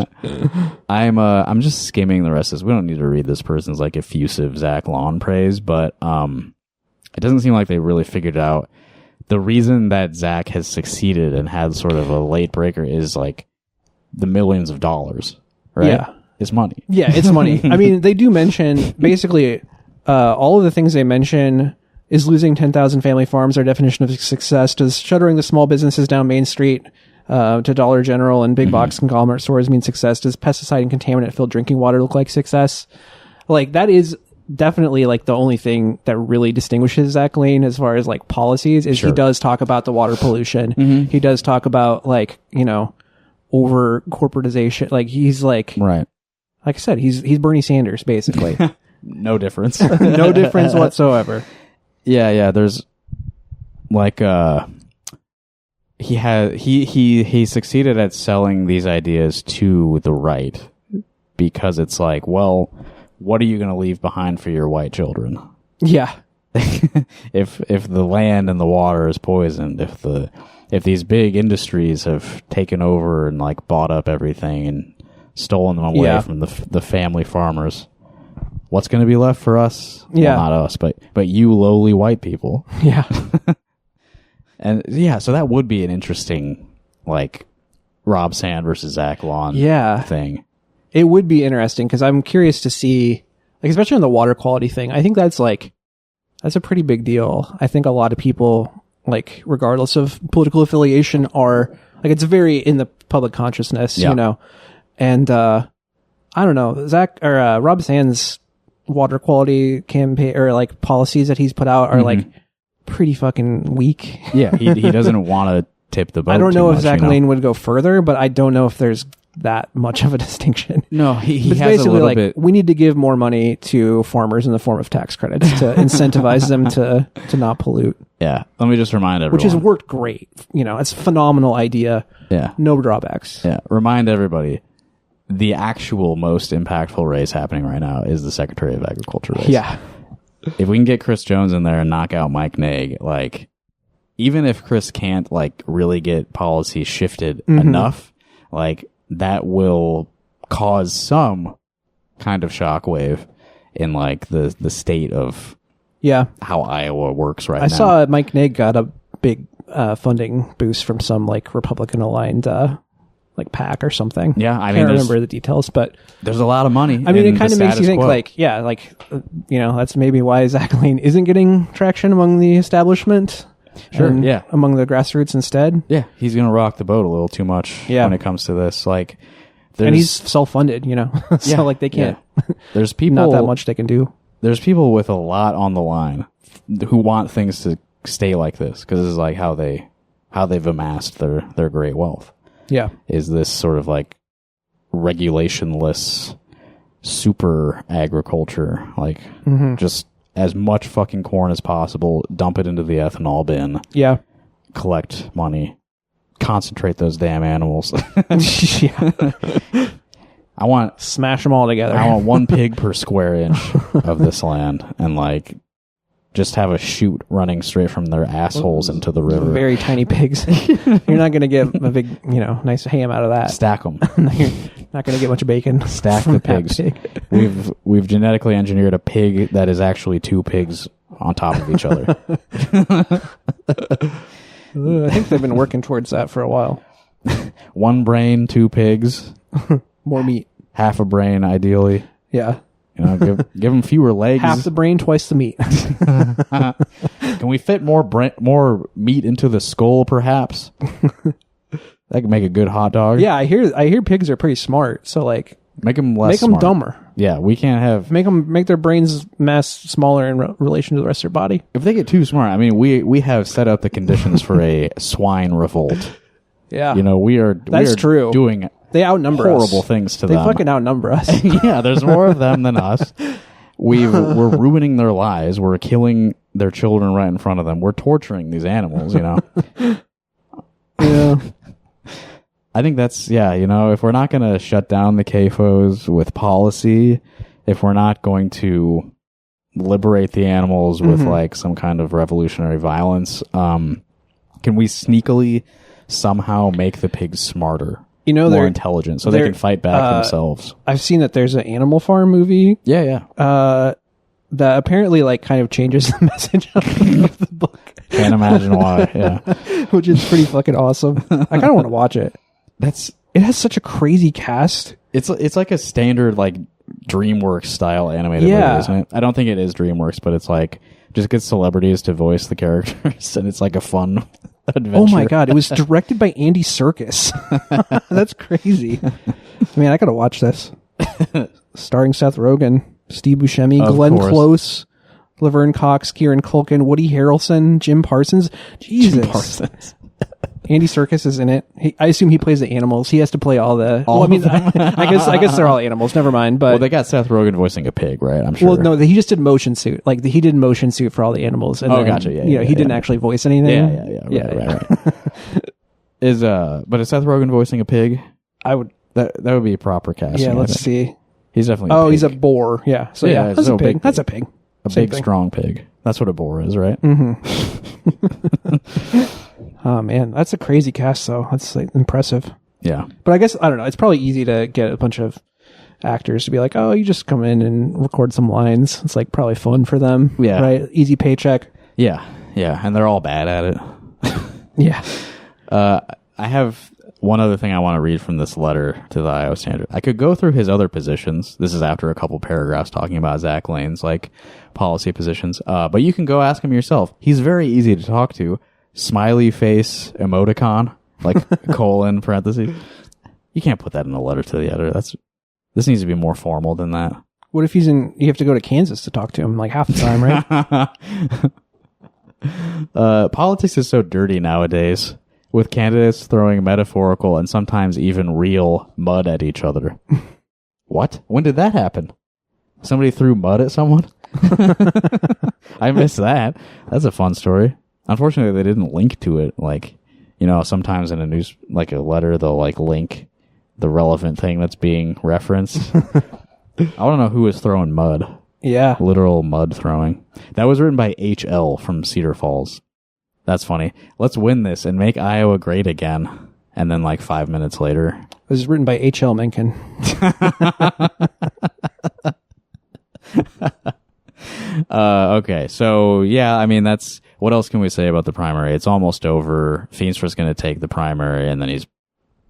I'm just skimming the rest of this. We don't need to read this person's like effusive Zach Lawn praise, but it doesn't seem like they really figured out the reason that Zach has succeeded and had sort of a late breaker is like the millions of dollars, right? Yeah. It's money. Yeah, it's money. I mean, they do mention basically all of the things they mention is losing 10,000 family farms, our definition of success, does shuttering the small businesses down Main Street to Dollar General and big box conglomerate stores mean success? Does pesticide and contaminant filled drinking water look like success? Like, that is definitely like the only thing that really distinguishes Zach Lane as far as like policies is he does talk about the water pollution. He does talk about like, you know, over corporatization. Like he's like, right. Like I said, he's Bernie Sanders basically. No difference. No difference whatsoever. Yeah. There's like, he succeeded at selling these ideas to the right because it's like, well, what are you going to leave behind for your white children? Yeah. if the land and the water is poisoned, if these big industries have taken over and like bought up everything and stolen them away from the family farmers, what's going to be left for us? Yeah. Well, not us, but you lowly white people. Yeah. And yeah, so that would be an interesting like Rob Sand versus Zach Lawn thing. It would be interesting because I'm curious to see, like, especially on the water quality thing. I think that's a pretty big deal. I think a lot of people, like, regardless of political affiliation, are like, it's very in the public consciousness, you know. And I don't know, Rob Sand's water quality campaign or like policies that he's put out are like pretty fucking weak. Yeah, he doesn't want to tip the boat. I don't know if Zach Lane would go further, but I don't know if there's that much of a distinction. No, he it's has basically a little like, bit. we need to give more money to farmers in the form of tax credits to incentivize them to not pollute. Yeah, let me just remind everyone. Which has worked great. It's a phenomenal idea. Yeah. No drawbacks. Yeah, remind everybody, the actual most impactful race happening right now is the Secretary of Agriculture race. Yeah. If we can get Chris Jones in there and knock out Mike Naig, like, even if Chris can't, like, really get policy shifted enough, like, that will cause some kind of shockwave in, like, the state of how Iowa works right now. I saw Mike Naig got a big funding boost from some, like, Republican-aligned like PAC or something. Yeah, I can't remember the details, but there's a lot of money. I mean, it kind of makes you think, that's maybe why Zach Lane isn't getting traction among the establishment. Sure, among the grassroots instead. Yeah, he's going to rock the boat a little too much when it comes to this. Like, and he's self-funded, so like they can't. Yeah. There's people not that much they can do. There's people with a lot on the line who want things to stay like this because this is like how they've amassed their great wealth. Yeah, is this sort of like regulationless super agriculture, like just as much fucking corn as possible, dump it into the ethanol bin. Yeah. Collect money. Concentrate those damn animals. I want... Smash them all together. I want 1 pig per square inch of this land. And, like, just have a chute running straight from their assholes into the river. Very tiny pigs. You're not going to get a big, nice ham out of that. Stack them. You're not going to get much bacon. Stack the pigs. Pig. We've genetically engineered a pig that is actually 2 pigs on top of each other. I think they've been working towards that for a while. 1 brain, 2 pigs. More meat. Half a brain, ideally. Yeah. Give them fewer legs. Half the brain, twice the meat. Can we fit more meat into the skull, perhaps? That could make a good hot dog. Yeah, I hear pigs are pretty smart. So like, make them less. Make them dumber. Yeah, we can't have make their brains mass smaller in relation to the rest of their body. If they get too smart, I mean, we have set up the conditions for a swine revolt. Yeah, That's true. Doing. They outnumber horrible us. Things to them. They fucking outnumber us. Yeah, there's more of them than us. We're ruining their lives. We're killing their children right in front of them. We're torturing these animals, Yeah. I think that's, if we're not going to shut down the CAFOs with policy, if we're not going to liberate the animals with like some kind of revolutionary violence, can we sneakily somehow make the pigs smarter? More intelligent, so they can fight back themselves. I've seen that there's an Animal Farm movie. Yeah. That apparently like kind of changes the message of the book. Can't imagine why. Yeah, which is pretty fucking awesome. I kind of want to watch it. It has such a crazy cast. It's like a standard like DreamWorks style animated movie, isn't it? I don't think it is DreamWorks, but it's like just get celebrities to voice the characters, and it's like a fun adventure. Oh my god! It was directed by Andy Serkis. That's crazy. Man, I gotta watch this. Starring Seth Rogen, Steve Buscemi, Glenn Close, Laverne Cox, Kieran Culkin, Woody Harrelson, Jim Parsons. Jesus. Jim Parsons. Andy Serkis is in it. I assume he plays the animals. He has to play all the. I guess they're all animals. Never mind. But they got Seth Rogen voicing a pig, right? I'm sure. Well, no, he just did motion suit. Like he did motion suit for all the animals. And gotcha. Yeah, he didn't actually voice anything. Right. But is Seth Rogen voicing a pig? I would. That would be a proper casting. Yeah, let's see. He's definitely. He's a boar. Yeah. So that's a pig. That's a pig. A big, strong pig. That's what a boar is, right? Mm-hmm. Oh man, that's a crazy cast though. That's like impressive. Yeah. But I guess, I don't know, it's probably easy to get a bunch of actors to be like, oh, you just come in and record some lines. It's like probably fun for them. Yeah. Right? Easy paycheck. Yeah. And they're all bad at it. Yeah. I have one other thing I want to read from this letter to the Iowa Standard. I could go through his other positions. This is after a couple paragraphs talking about Zach Lane's like policy positions. But you can go ask him yourself. He's very easy to talk to. Smiley face emoticon, like colon parentheses. You can't put that in a letter to the editor. This needs to be more formal than that. What if you have to go to Kansas to talk to him like half the time, right? Politics is so dirty nowadays. with candidates throwing metaphorical and sometimes even real mud at each other. What? When did that happen? Somebody threw mud at someone? I missed that. That's a fun story. Unfortunately, they didn't link to it. Like, you know, sometimes in a news, like a letter, they'll like link the relevant thing that's being referenced. I want to know who was throwing mud. Yeah. Literal mud throwing. That was written by H.L. from Cedar Falls. That's funny. Let's win this and make Iowa great again. And then like 5 minutes later. It was written by H.L. Mencken. Okay. So, yeah, I mean, that's... What else can we say about the primary? It's almost over. Feenstra's going to take the primary, and then he's,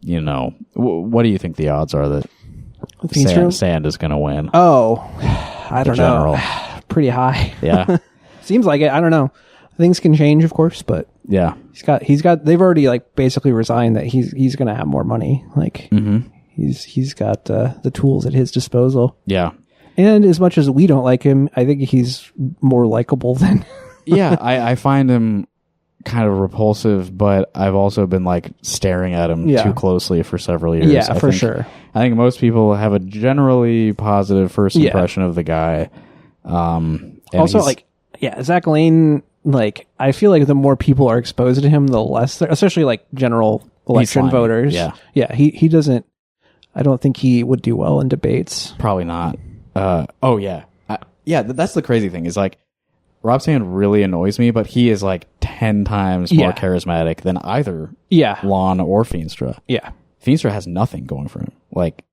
you know... what do you think the odds are that Sand is going to win? Oh, I don't know. Pretty high. Yeah. Seems like it. I don't know. Things can change, of course, but yeah, he's got. They've already like basically resigned that he's going to have more money. Like he's got the tools at his disposal. Yeah, and as much as we don't like him, I think he's more likable than. Yeah, I find him kind of repulsive, but I've also been like staring at him too closely for several years. Yeah, for sure. I think most people have a generally positive first impression of the guy. Also, like, Zach Lane. Like, I feel like the more people are exposed to him, the less, especially like general election voters. Yeah. He doesn't. I don't think he would do well in debates. Probably not. That's the crazy thing is like Rob Sand really annoys me, but he is like 10 times more charismatic than either Lon or Feenstra. Yeah, Feenstra has nothing going for him. Like,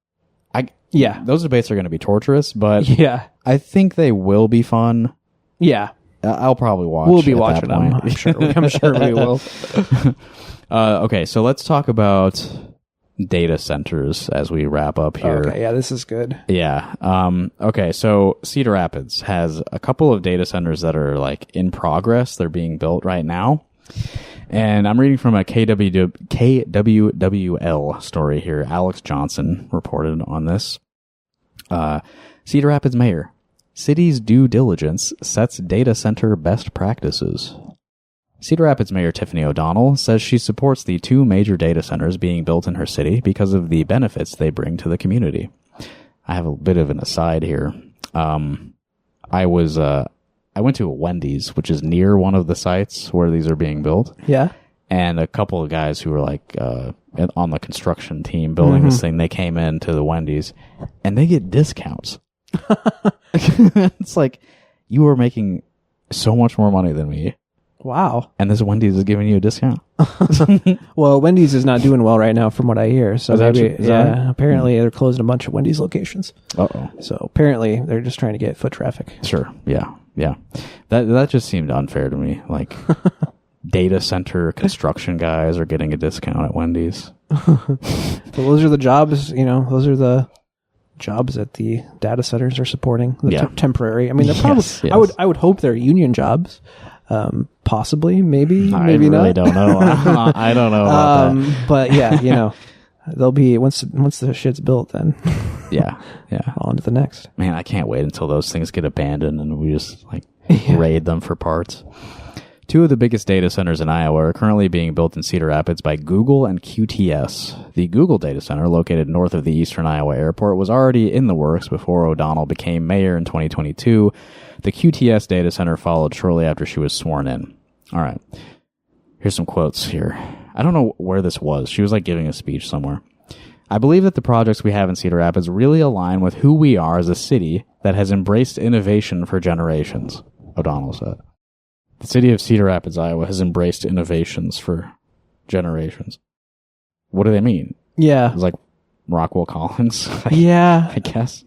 those debates are going to be torturous, but I think they will be fun. Yeah. I'll probably watch. We'll be watching them. I'm sure we will. Okay, so let's talk about data centers as we wrap up here. Okay, yeah, this is good. Yeah. Okay, so Cedar Rapids has a couple of data centers that are like in progress. They're being built right now. And I'm reading from a KWWL story here. Alex Johnson reported on this. Cedar Rapids Mayor. City's due diligence sets data center best practices. Cedar Rapids Mayor Tiffany O'Donnell says she supports the 2 major data centers being built in her city because of the benefits they bring to the community. I have a bit of an aside here. I went to a Wendy's, which is near one of the sites where these are being built. Yeah. And a couple of guys who were like on the construction team building this thing, they came into the Wendy's and they get discounts. It's like, you are making so much more money than me. Wow. And this Wendy's is giving you a discount. Well, Wendy's is not doing well right now from what I hear. So apparently they're closing a bunch of Wendy's locations. Uh-oh. So apparently they're just trying to get foot traffic. Sure. Yeah. That just seemed unfair to me. Like, data center construction guys are getting a discount at Wendy's. Well, those are the jobs, those are the jobs that the data centers are supporting. Temporary. I mean, they're probably. Yes. I would hope they're union jobs. Possibly, maybe not. I really don't know. I don't know about that. But yeah, they'll be once the shit's built, then yeah, on to the next. Man, I can't wait until those things get abandoned and we just raid them for parts. 2 of the biggest data centers in Iowa are currently being built in Cedar Rapids by Google and QTS. The Google data center, located north of the Eastern Iowa Airport, was already in the works before O'Donnell became mayor in 2022. The QTS data center followed shortly after she was sworn in. All right. Here's some quotes here. I don't know where this was. She was like giving a speech somewhere. I believe that the projects we have in Cedar Rapids really align with who we are as a city that has embraced innovation for generations, O'Donnell said. The city of Cedar Rapids, Iowa, has embraced innovations for generations. What do they mean? Yeah. It's like Rockwell Collins. Yeah. I guess.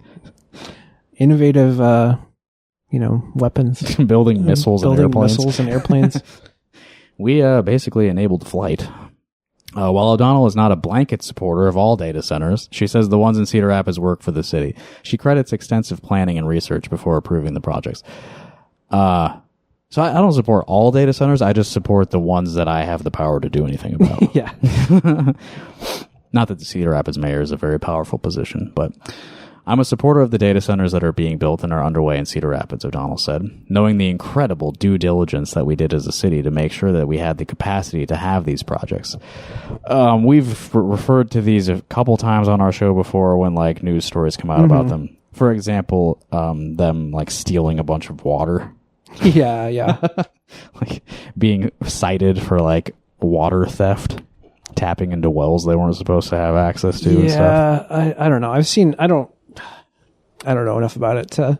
Innovative, weapons. Building missiles and airplanes. We basically enabled flight. While O'Donnell is not a blanket supporter of all data centers, she says the ones in Cedar Rapids work for the city. She credits extensive planning and research before approving the projects. So I don't support all data centers. I just support the ones that I have the power to do anything about. Yeah. Not that the Cedar Rapids mayor is a very powerful position, but I'm a supporter of the data centers that are being built and are underway in Cedar Rapids, O'Donnell said, knowing the incredible due diligence that we did as a city to make sure that we had the capacity to have these projects. We've referred to these a couple times on our show before when like news stories come out about them. For example, them like stealing a bunch of water. Yeah. Like being cited for like water theft, tapping into wells they weren't supposed to have access to and stuff. I don't know. I don't know enough about it to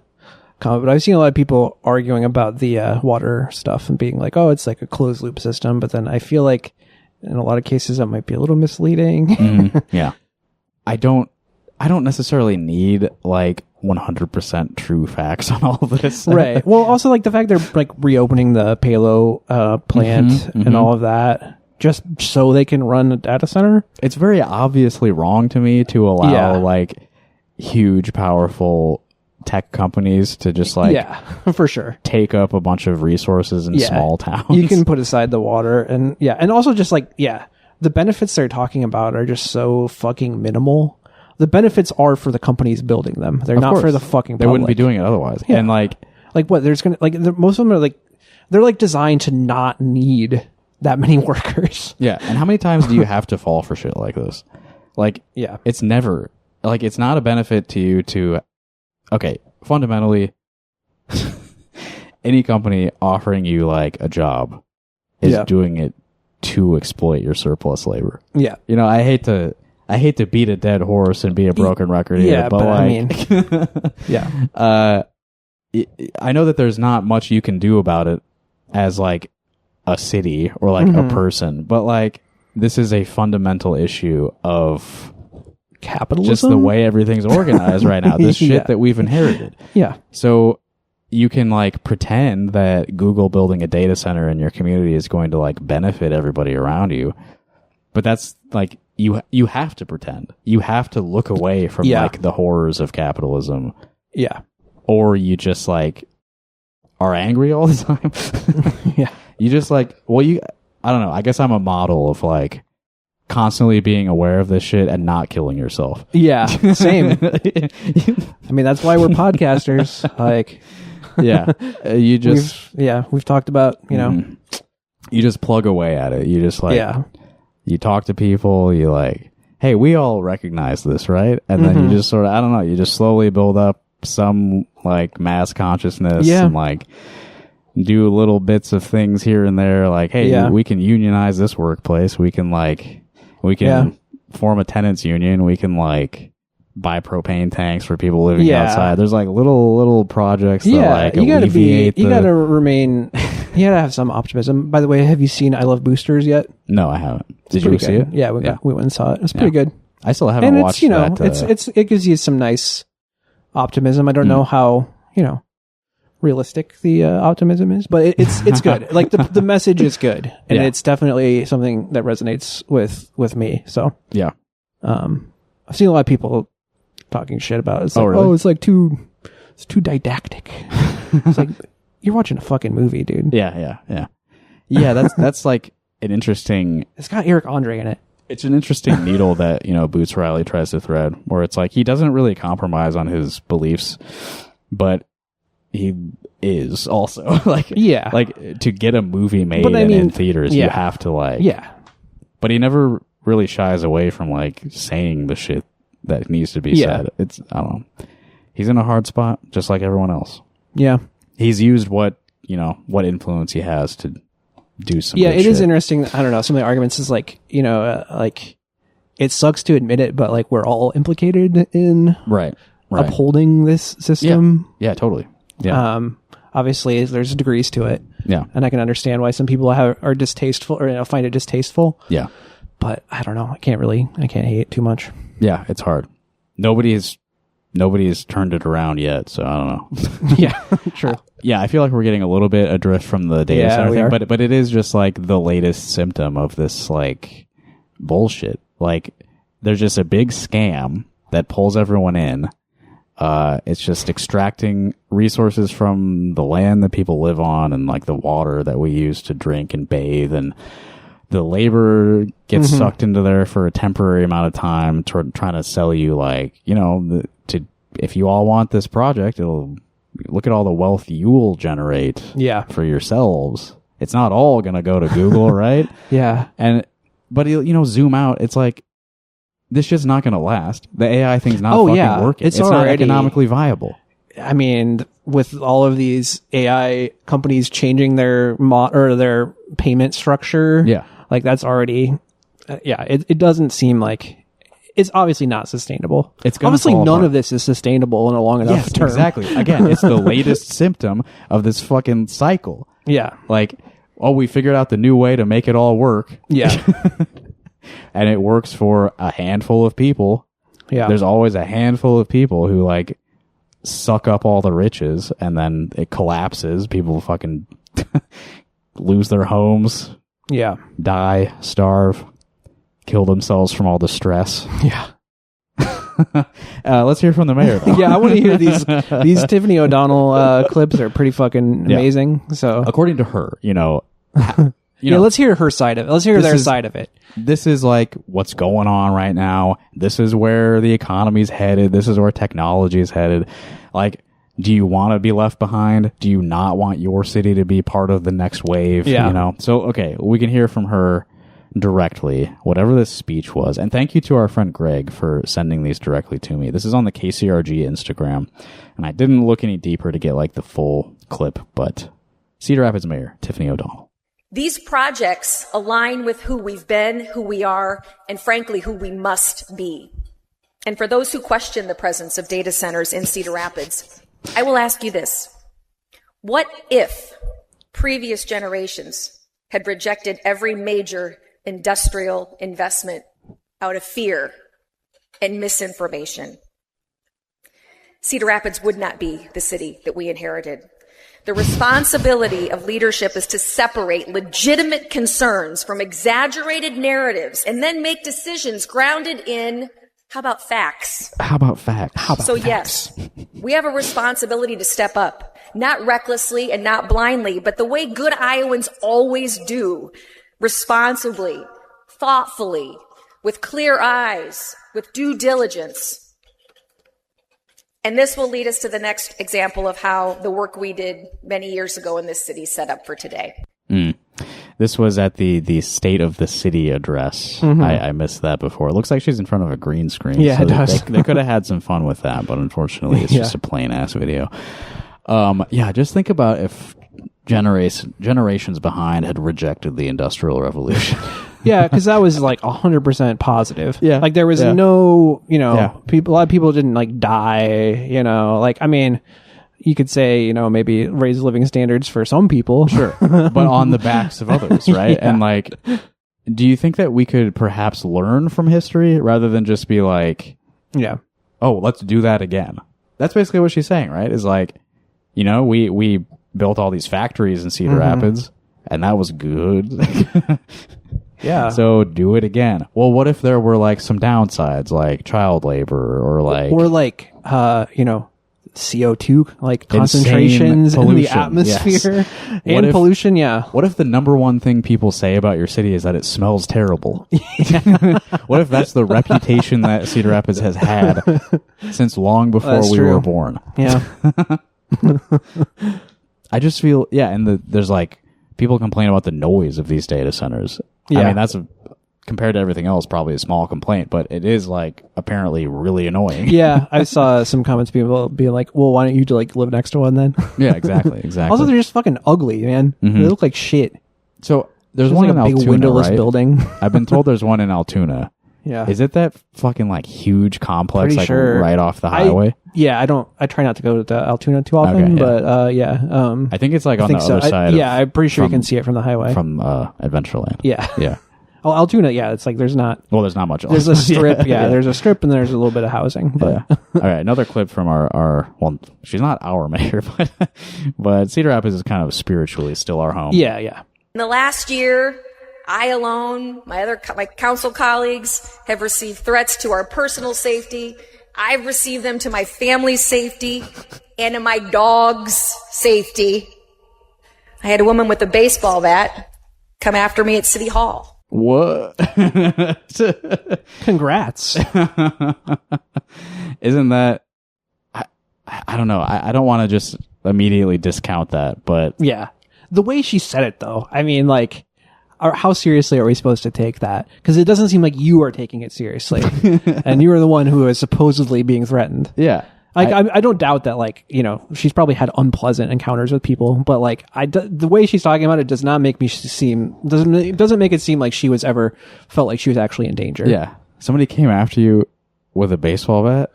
comment, but I've seen a lot of people arguing about the water stuff and being like, oh, it's like a closed loop system. But then I feel like in a lot of cases that might be a little misleading. Yeah. I don't necessarily need like 100% true facts on all of this. Right. Well, also like the fact they're like reopening the Palo plant and all of that just so they can run a data center. It's very obviously wrong to me to allow like huge, powerful tech companies to just like for sure take up a bunch of resources in small towns. You can put aside the water and and also just like the benefits they're talking about are just so fucking minimal. The benefits are for the companies building them. They're not for the fucking public. They wouldn't be doing it otherwise. Yeah. And like what there's gonna like most of them are like they're like designed to not need that many workers. Yeah. And how many times do you have to fall for shit like this? Like it's never like it's not a benefit to you to fundamentally any company offering you like a job is doing it to exploit your surplus labor. Yeah. You know, I hate to beat a dead horse and be a broken record here, but like, I mean, I know that there's not much you can do about it as like a city or like a person, but like this is a fundamental issue of capitalism, just the way everything's organized right now. This shit that we've inherited. Yeah. So you can like pretend that Google building a data center in your community is going to like benefit everybody around you, but that's like you have to pretend. You have to look away from like the horrors of capitalism. Yeah. Or you just like are angry all the time. You just like, I don't know. I guess I'm a model of like constantly being aware of this shit and not killing yourself. Yeah, same. I mean, that's why we're podcasters. Like, you just we've talked about, you know, you just plug away at it. You just like, you talk to people. You like, hey, we all recognize this, right? And then you just sort of, I don't know, you just slowly build up some like mass consciousness and like do little bits of things here and there. Like, hey, we can unionize this workplace. We can form a tenants union. We can like buy propane tanks for people living outside. There's like little projects that like alleviate you gotta remain, you gotta have some optimism. By the way, have you seen I Love Boosters yet? No, I haven't. Did you see it? Yeah, we went and saw it. It's pretty good. I still haven't watched it. And it gives you some nice optimism. I don't know how, realistic the optimism is, but it's good. Like the message is good, and it's definitely something that resonates with me. So I've seen a lot of people talking shit about it. It's like, really? It's like it's too didactic. It's like you're watching a fucking movie, dude. Yeah. That's like an interesting. It's got Eric Andre in it. It's an interesting needle that Boots Riley tries to thread, where it's like he doesn't really compromise on his beliefs, but he is also like to get a movie made in theaters, you have to like but he never really shies away from like saying the shit that needs to be said. It's I don't know. He's in a hard spot, just like everyone else. Yeah, he's used what influence he has to do some. Yeah, it is interesting. I don't know. Some of the arguments is like like it sucks to admit it, but like we're all implicated in upholding this system. Yeah, totally. Yeah. Obviously, there's degrees to it. Yeah. And I can understand why some people are distasteful or find it distasteful. Yeah. But I don't know. I can't hate too much. Yeah, it's hard. Nobody's turned it around yet, so I don't know. Yeah, true. I feel like we're getting a little bit adrift from the data center thing, but it is just like the latest symptom of this like bullshit. Like there's just a big scam that pulls everyone in. It's just extracting resources from the land that people live on and like the water that we use to drink and bathe, and the labor gets sucked into there for a temporary amount of time, trying to sell you like, to if you all want this project, it'll look at all the wealth you'll generate for yourselves. It's not all going to go to Google, right? Yeah. But you know, zoom out. It's like, this shit's not going to last. The AI thing's not working. It's not economically viable. I mean, with all of these AI companies changing their their payment structure, like that's already, it doesn't seem like it's obviously not sustainable. It's obviously none of this is sustainable in a long enough term. Exactly. Again, it's the latest symptom of this fucking cycle. Yeah. Like, we figured out the new way to make it all work. Yeah. And it works for a handful of people. Yeah. There's always a handful of people who like suck up all the riches, and then it collapses. People fucking lose their homes. Yeah. Die, starve, kill themselves from all the stress. Yeah. Let's hear from the mayor, though. Yeah, I want to hear these Tiffany O'Donnell clips are pretty fucking amazing. So, according to her, let's hear her side of it. Let's hear their side of it. This is like what's going on right now. This is where the economy's headed. This is where technology is headed. Like, do you want to be left behind? Do you not want your city to be part of the next wave? Yeah. So, okay, we can hear from her directly, whatever this speech was. And thank you to our friend Greg for sending these directly to me. This is on the KCRG Instagram, and I didn't look any deeper to get like the full clip, but Cedar Rapids Mayor Tiffany O'Donnell. These projects align with who we've been, who we are, and frankly, who we must be. And for those who question the presence of data centers in Cedar Rapids, I will ask you this. What if previous generations had rejected every major industrial investment out of fear and misinformation? Cedar Rapids would not be the city that we inherited. The responsibility of leadership is to separate legitimate concerns from exaggerated narratives and then make decisions grounded in, how about facts? Yes, we have a responsibility to step up, not recklessly and not blindly, but the way good Iowans always do, responsibly, thoughtfully, with clear eyes, with due diligence. And this will lead us to the next example of how the work we did many years ago in this city set up for today. This was at the State of the City address. Mm-hmm. I missed that before. It looks like she's in front of a green screen. Yeah, so it does. They could have had some fun with that, but unfortunately it's just a plain-ass video. Just think about if generations behind had rejected the Industrial Revolution. Yeah, because that was like 100% positive. Yeah. Like there was no, people, a lot of people didn't like die, like, I mean, you could say, maybe raise living standards for some people. Sure. But on the backs of others, right? Yeah. And like, do you think that we could perhaps learn from history rather than just be like, let's do that again? That's basically what she's saying, right? Is like, we built all these factories in Cedar Rapids and that was good. Yeah. So do it again. Well, what if there were like some downsides, like child labor or like CO2 like concentrations in the atmosphere and pollution. Yeah. What if the number one thing people say about your city is that it smells terrible? What if that's the reputation that Cedar Rapids has had since long before we were born? Yeah. I just feel, and there's like people complain about the noise of these data centers. Yeah. I mean, that's compared to everything else, probably a small complaint, but it is like apparently really annoying. Yeah, I saw some comments, people being like, "Well, why don't you like live next to one then?" Yeah, exactly. Also, they're just fucking ugly, man. They look like shit. So there's one like in a big Altoona, windowless right? building. I've been told there's one in Altoona. Yeah, is it that fucking like huge complex, pretty like sure. right off the highway? I try not to go to Altoona too often, but I think it's like on the other side. I'm pretty sure you can see it from the highway from Adventureland. Yeah. Oh, Altoona, it's like there's not much. There's a strip, there's a strip and there's a little bit of housing. But. Yeah. All right, another clip from our she's not our mayor, but Cedar Rapids is kind of spiritually still our home. Yeah. In the last year, I alone, my council colleagues have received threats to our personal safety. I've received them to my family's safety and to my dog's safety. I had a woman with a baseball bat come after me at City Hall. What? Congrats. Isn't that I don't know. I don't want to just immediately discount that, but yeah, the way she said it though, I mean, like, how seriously are we supposed to take that? Because it doesn't seem like you are taking it seriously, and you are the one who is supposedly being threatened. Yeah. Like, I don't doubt that, like, you know, she's probably had unpleasant encounters with people, but like, the way she's talking about it does not make me doesn't make it seem like she felt like she was actually in danger. Yeah. Somebody came after you with a baseball bat?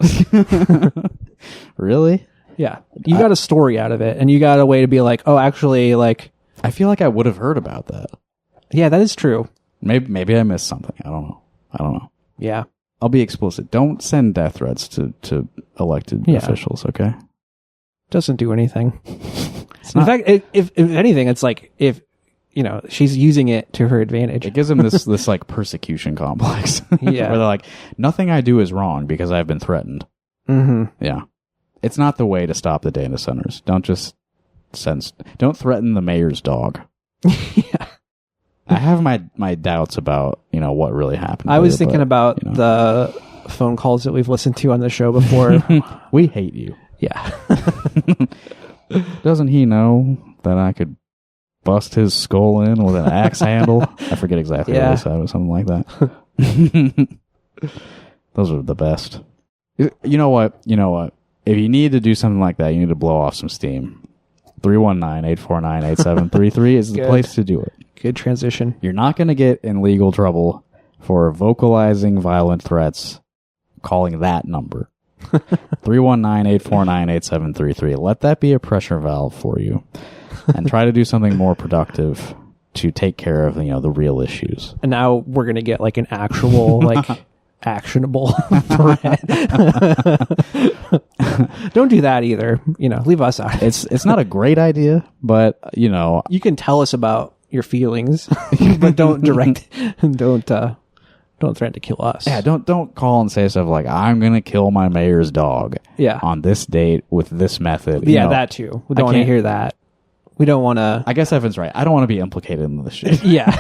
Really? Yeah. You got a story out of it, and you got a way to be like, oh, actually, like, I feel like I would have heard about that. Yeah, that is true. Maybe I missed something. I don't know. Yeah. I'll be explicit. Don't send death threats to elected officials, okay? Doesn't do anything. In fact, if anything, it's like, if, you know, she's using it to her advantage. It gives them this like persecution complex. Yeah. Where they're like, nothing I do is wrong because I've been threatened. Mm-hmm. Yeah. It's not the way to stop the data centers. Don't threaten the mayor's dog. Yeah. I have my doubts about, you know, what really happened. I was thinking about the phone calls that we've listened to on the show before. We hate you. Yeah. Doesn't he know that I could bust his skull in with an axe handle? I forget exactly what I said, or something like that. Those are the best. You know what? If you need to do something like that, you need to blow off some steam. 319-849-8733 is the place to do it. Good transition. You're not going to get in legal trouble for vocalizing violent threats, calling that number. 319-849-8733. Let that be a pressure valve for you. And try to do something more productive to take care of, you know, the real issues. And now we're going to get like an actual, like, actionable threat. Don't do that either. You know, leave us out. It's not a great idea, but, you know. You can tell us about your feelings, but don't threaten to kill us. Yeah, don't call and say stuff like, I'm going to kill my mayor's dog on this date with this method. Yeah, that too. We don't want to hear that. We don't want to... I guess Evan's right. I don't want to be implicated in this shit. Yeah.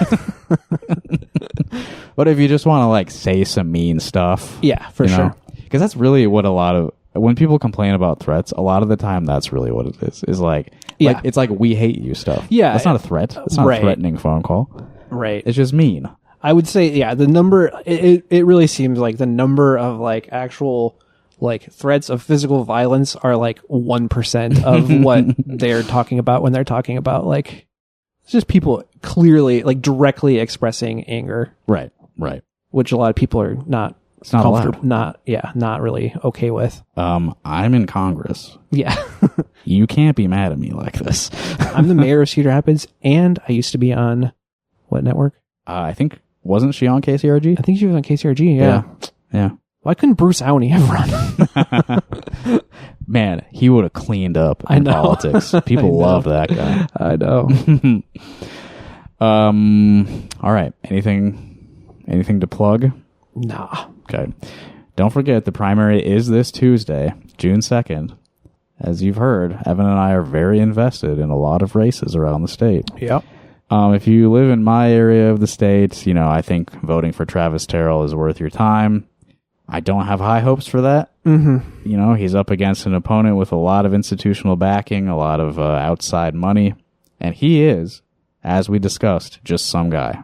But if you just want to, like, say some mean stuff... Yeah, for sure. Because that's really what a lot of... When people complain about threats, a lot of the time that's really what it is. Is like it's like, we hate you stuff. Yeah. That's not a threat. It's not a threatening phone call. Right. It's just mean. I would say, yeah, the number... It really seems like the number of, like, actual... like threats of physical violence are like 1% of what they're talking about when they're talking about, like, it's just people clearly, like, directly expressing anger. Right. Which a lot of people are not allowed. Not really okay with. I'm in Congress. Yeah. You can't be mad at me like this. I'm the mayor of Cedar Rapids, and I used to be on what network? I think, wasn't she on KCRG? I think she was on KCRG, Yeah. Why couldn't Bruce Awney have run? Man, he would have cleaned up in politics. People love that guy. I know. All right. Anything to plug? Nah. Okay. Don't forget, the primary is this Tuesday, June 2nd. As you've heard, Evan and I are very invested in a lot of races around the state. Yep. If you live in my area of the state, you know, I think voting for Travis Terrell is worth your time. I don't have high hopes for that. Mm-hmm. You know, he's up against an opponent with a lot of institutional backing, a lot of outside money. And he is, as we discussed, just some guy.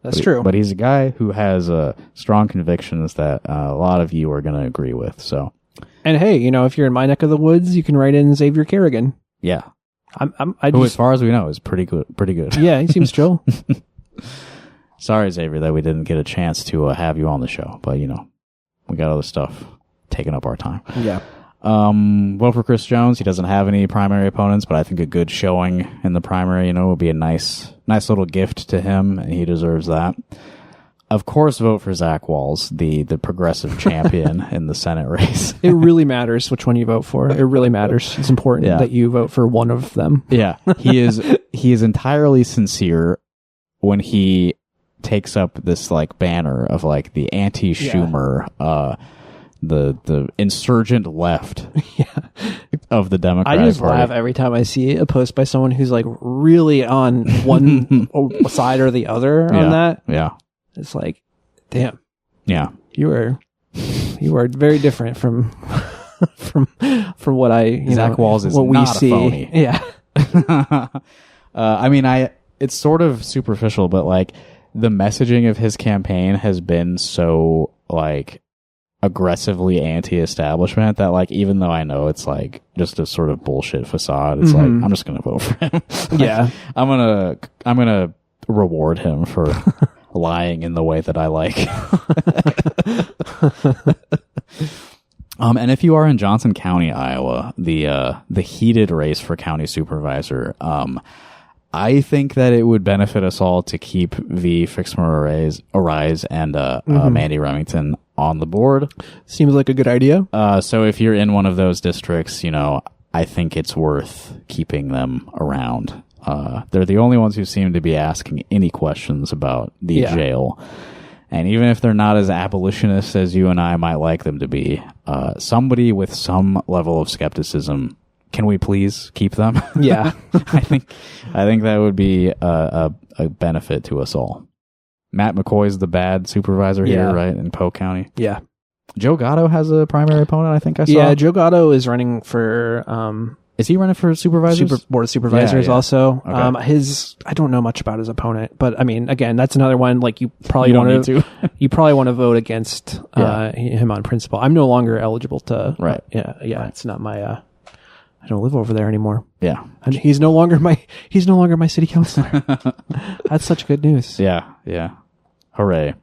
That's true. But he's a guy who has strong convictions that a lot of you are going to agree with. So, and hey, you know, if you're in my neck of the woods, you can write in Xavier Kerrigan. Yeah. Who, as far as we know, is pretty good. Yeah, he seems chill. Sorry, Xavier, that we didn't get a chance to have you on the show, but you know, we got other stuff taking up our time. Yeah. Vote for Chris Jones. He doesn't have any primary opponents, but I think a good showing in the primary, you know, would be a nice little gift to him, and he deserves that. Of course, vote for Zach Walz, the progressive champion in the Senate race. It really matters which one you vote for. It really matters. It's important that you vote for one of them. Yeah, he is entirely sincere when he takes up this like banner of like the anti-Schumer, the insurgent left of the Democratic Party. I just Party. laugh every time I see a post by someone who's like really on one side or the other on that. Yeah. It's like, damn. Yeah. You are very different from from what Zach Walz is what not we see. a phony. Yeah. I mean, it's sort of superficial, but like the messaging of his campaign has been so like aggressively anti-establishment that like even though I know it's like just a sort of bullshit facade, it's like I'm just gonna vote for him. Yeah. I'm gonna reward him for lying in the way that I like. And if you are in Johnson County, Iowa, the heated race for county supervisor, I think that it would benefit us all to keep V. Fixmer Arise and Mandy Remington on the board. Seems like a good idea. So if you're in one of those districts, I think it's worth keeping them around. They're the only ones who seem to be asking any questions about the jail. And even if they're not as abolitionist as you and I might like them to be, somebody with some level of skepticism, can we please keep them? Yeah. I think that would be a benefit to us all. Matt McCoy's the bad supervisor here, right, in Polk County. Yeah. Joe Gatto has a primary opponent, I think I saw. Yeah, Joe Gatto is running for... is he running for supervisors? Board of Supervisors also. Okay. I don't know much about his opponent, but I mean, again, that's another one, like you probably You don't want need to. You probably want to vote against him on principle. I'm no longer eligible to... Right. Yeah, right. It's not my... I don't live over there anymore. Yeah. He's no longer my city councilor. That's such good news. Yeah. Hooray.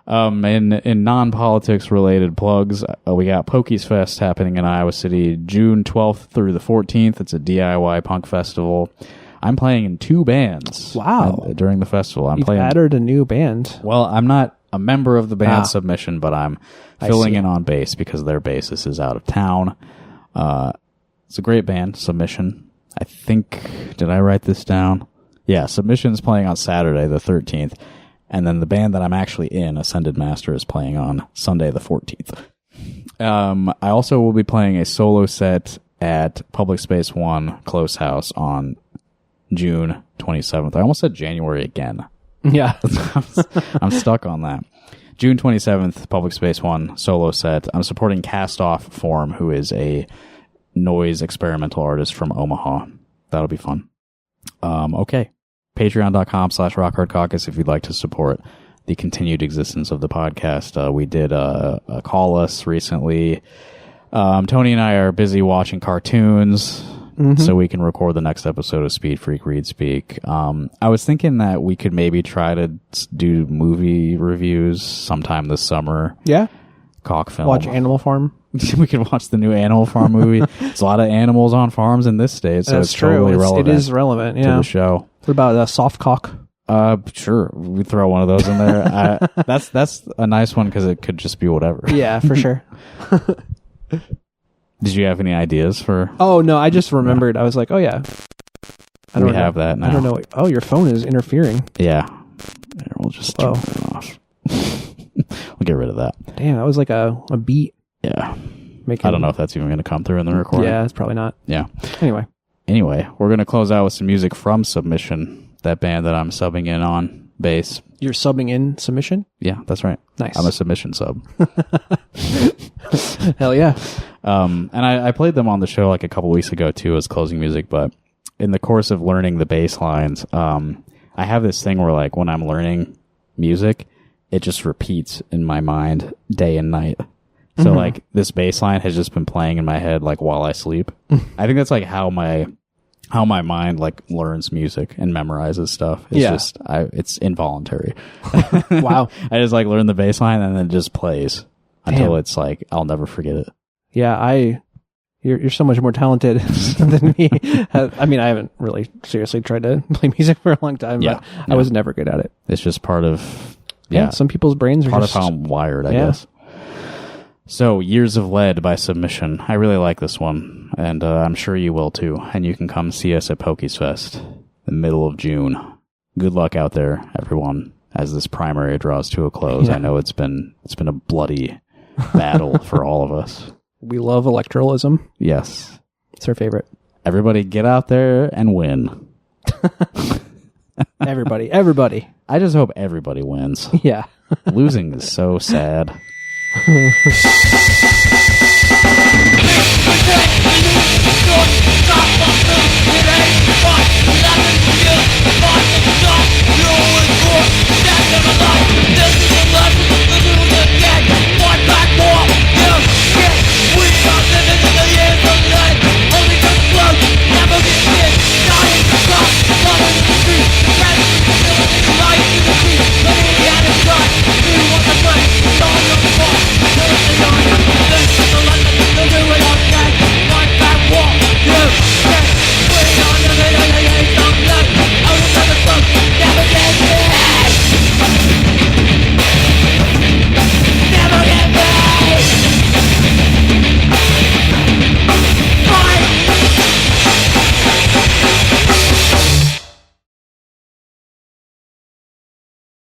In non-politics related plugs, we got Pokies Fest happening in Iowa City June 12th through the 14th. It's a DIY punk festival. I'm playing in 2 bands. Wow. During the festival. You've added a new band. Well, I'm not a member of the band Submission, but I'm filling in on bass because their bassist is out of town. It's a great band, Submission. I think, did I write this down? Yeah, Submission's playing on Saturday the 13th. And then the band that I'm actually in, Ascended Master, is playing on Sunday the 14th. I also will be playing a solo set at Public Space 1 Close House on June 27th. I almost said January again. Yeah. I'm stuck on that. June 27th, Public Space 1 solo set. I'm supporting Cast Off Form, who is a noise experimental artist from Omaha. That'll be fun. Okay. Patreon.com/RockHardCaucus if you'd like to support the continued existence of the podcast. We did a Call Us recently. Tony and I are busy watching cartoons, so we can record the next episode of Speed Freak Read Speak. I was thinking that we could maybe try to do movie reviews sometime this summer. Yeah. Cock film. Watch Animal Farm. We could watch the new Animal Farm movie. There's a lot of animals on farms in this state, so That's it's true. totally relevant. It is relevant, to the show. What about a soft cock? Sure. We throw one of those in there. That's a nice one because it could just be whatever. Yeah, for sure. Did you have any ideas for? Oh no, I just remembered. I was like, oh yeah. We have that now. I don't know. Oh, your phone is interfering. Yeah. Here, we'll just turn it off. We'll get rid of that. Damn, that was like a beat. Yeah. I don't know if that's even going to come through in the recording. Yeah, it's probably not. Yeah. Anyway, we're going to close out with some music from Submission, that band that I'm subbing in on bass. You're subbing in Submission? Yeah, that's right. Nice. I'm a Submission sub. Hell yeah. And I played them on the show like a couple weeks ago too as closing music, but in the course of learning the bass lines, I have this thing where like when I'm learning music, it just repeats in my mind day and night. So like this bass line has just been playing in my head like while I sleep. I think that's like how my mind like learns music and memorizes stuff. It's it's involuntary. Wow. I just like learn the bass line and then it just plays until it's like I'll never forget it. Yeah, you're so much more talented than me. I mean, I haven't really seriously tried to play music for a long time, but I was never good at it. It's just part of some people's brains are part just of how I'm wired, I guess. So, Years of Lead by Submission. I really like this one, and I'm sure you will too. And you can come see us at Pokies Fest, the middle of June. Good luck out there, everyone, as this primary draws to a close. I know it's been a bloody battle for all of us. We love electoralism. Yes. It's our favorite. Everybody get out there and win. Everybody. I just hope everybody wins. Yeah. Losing is so sad.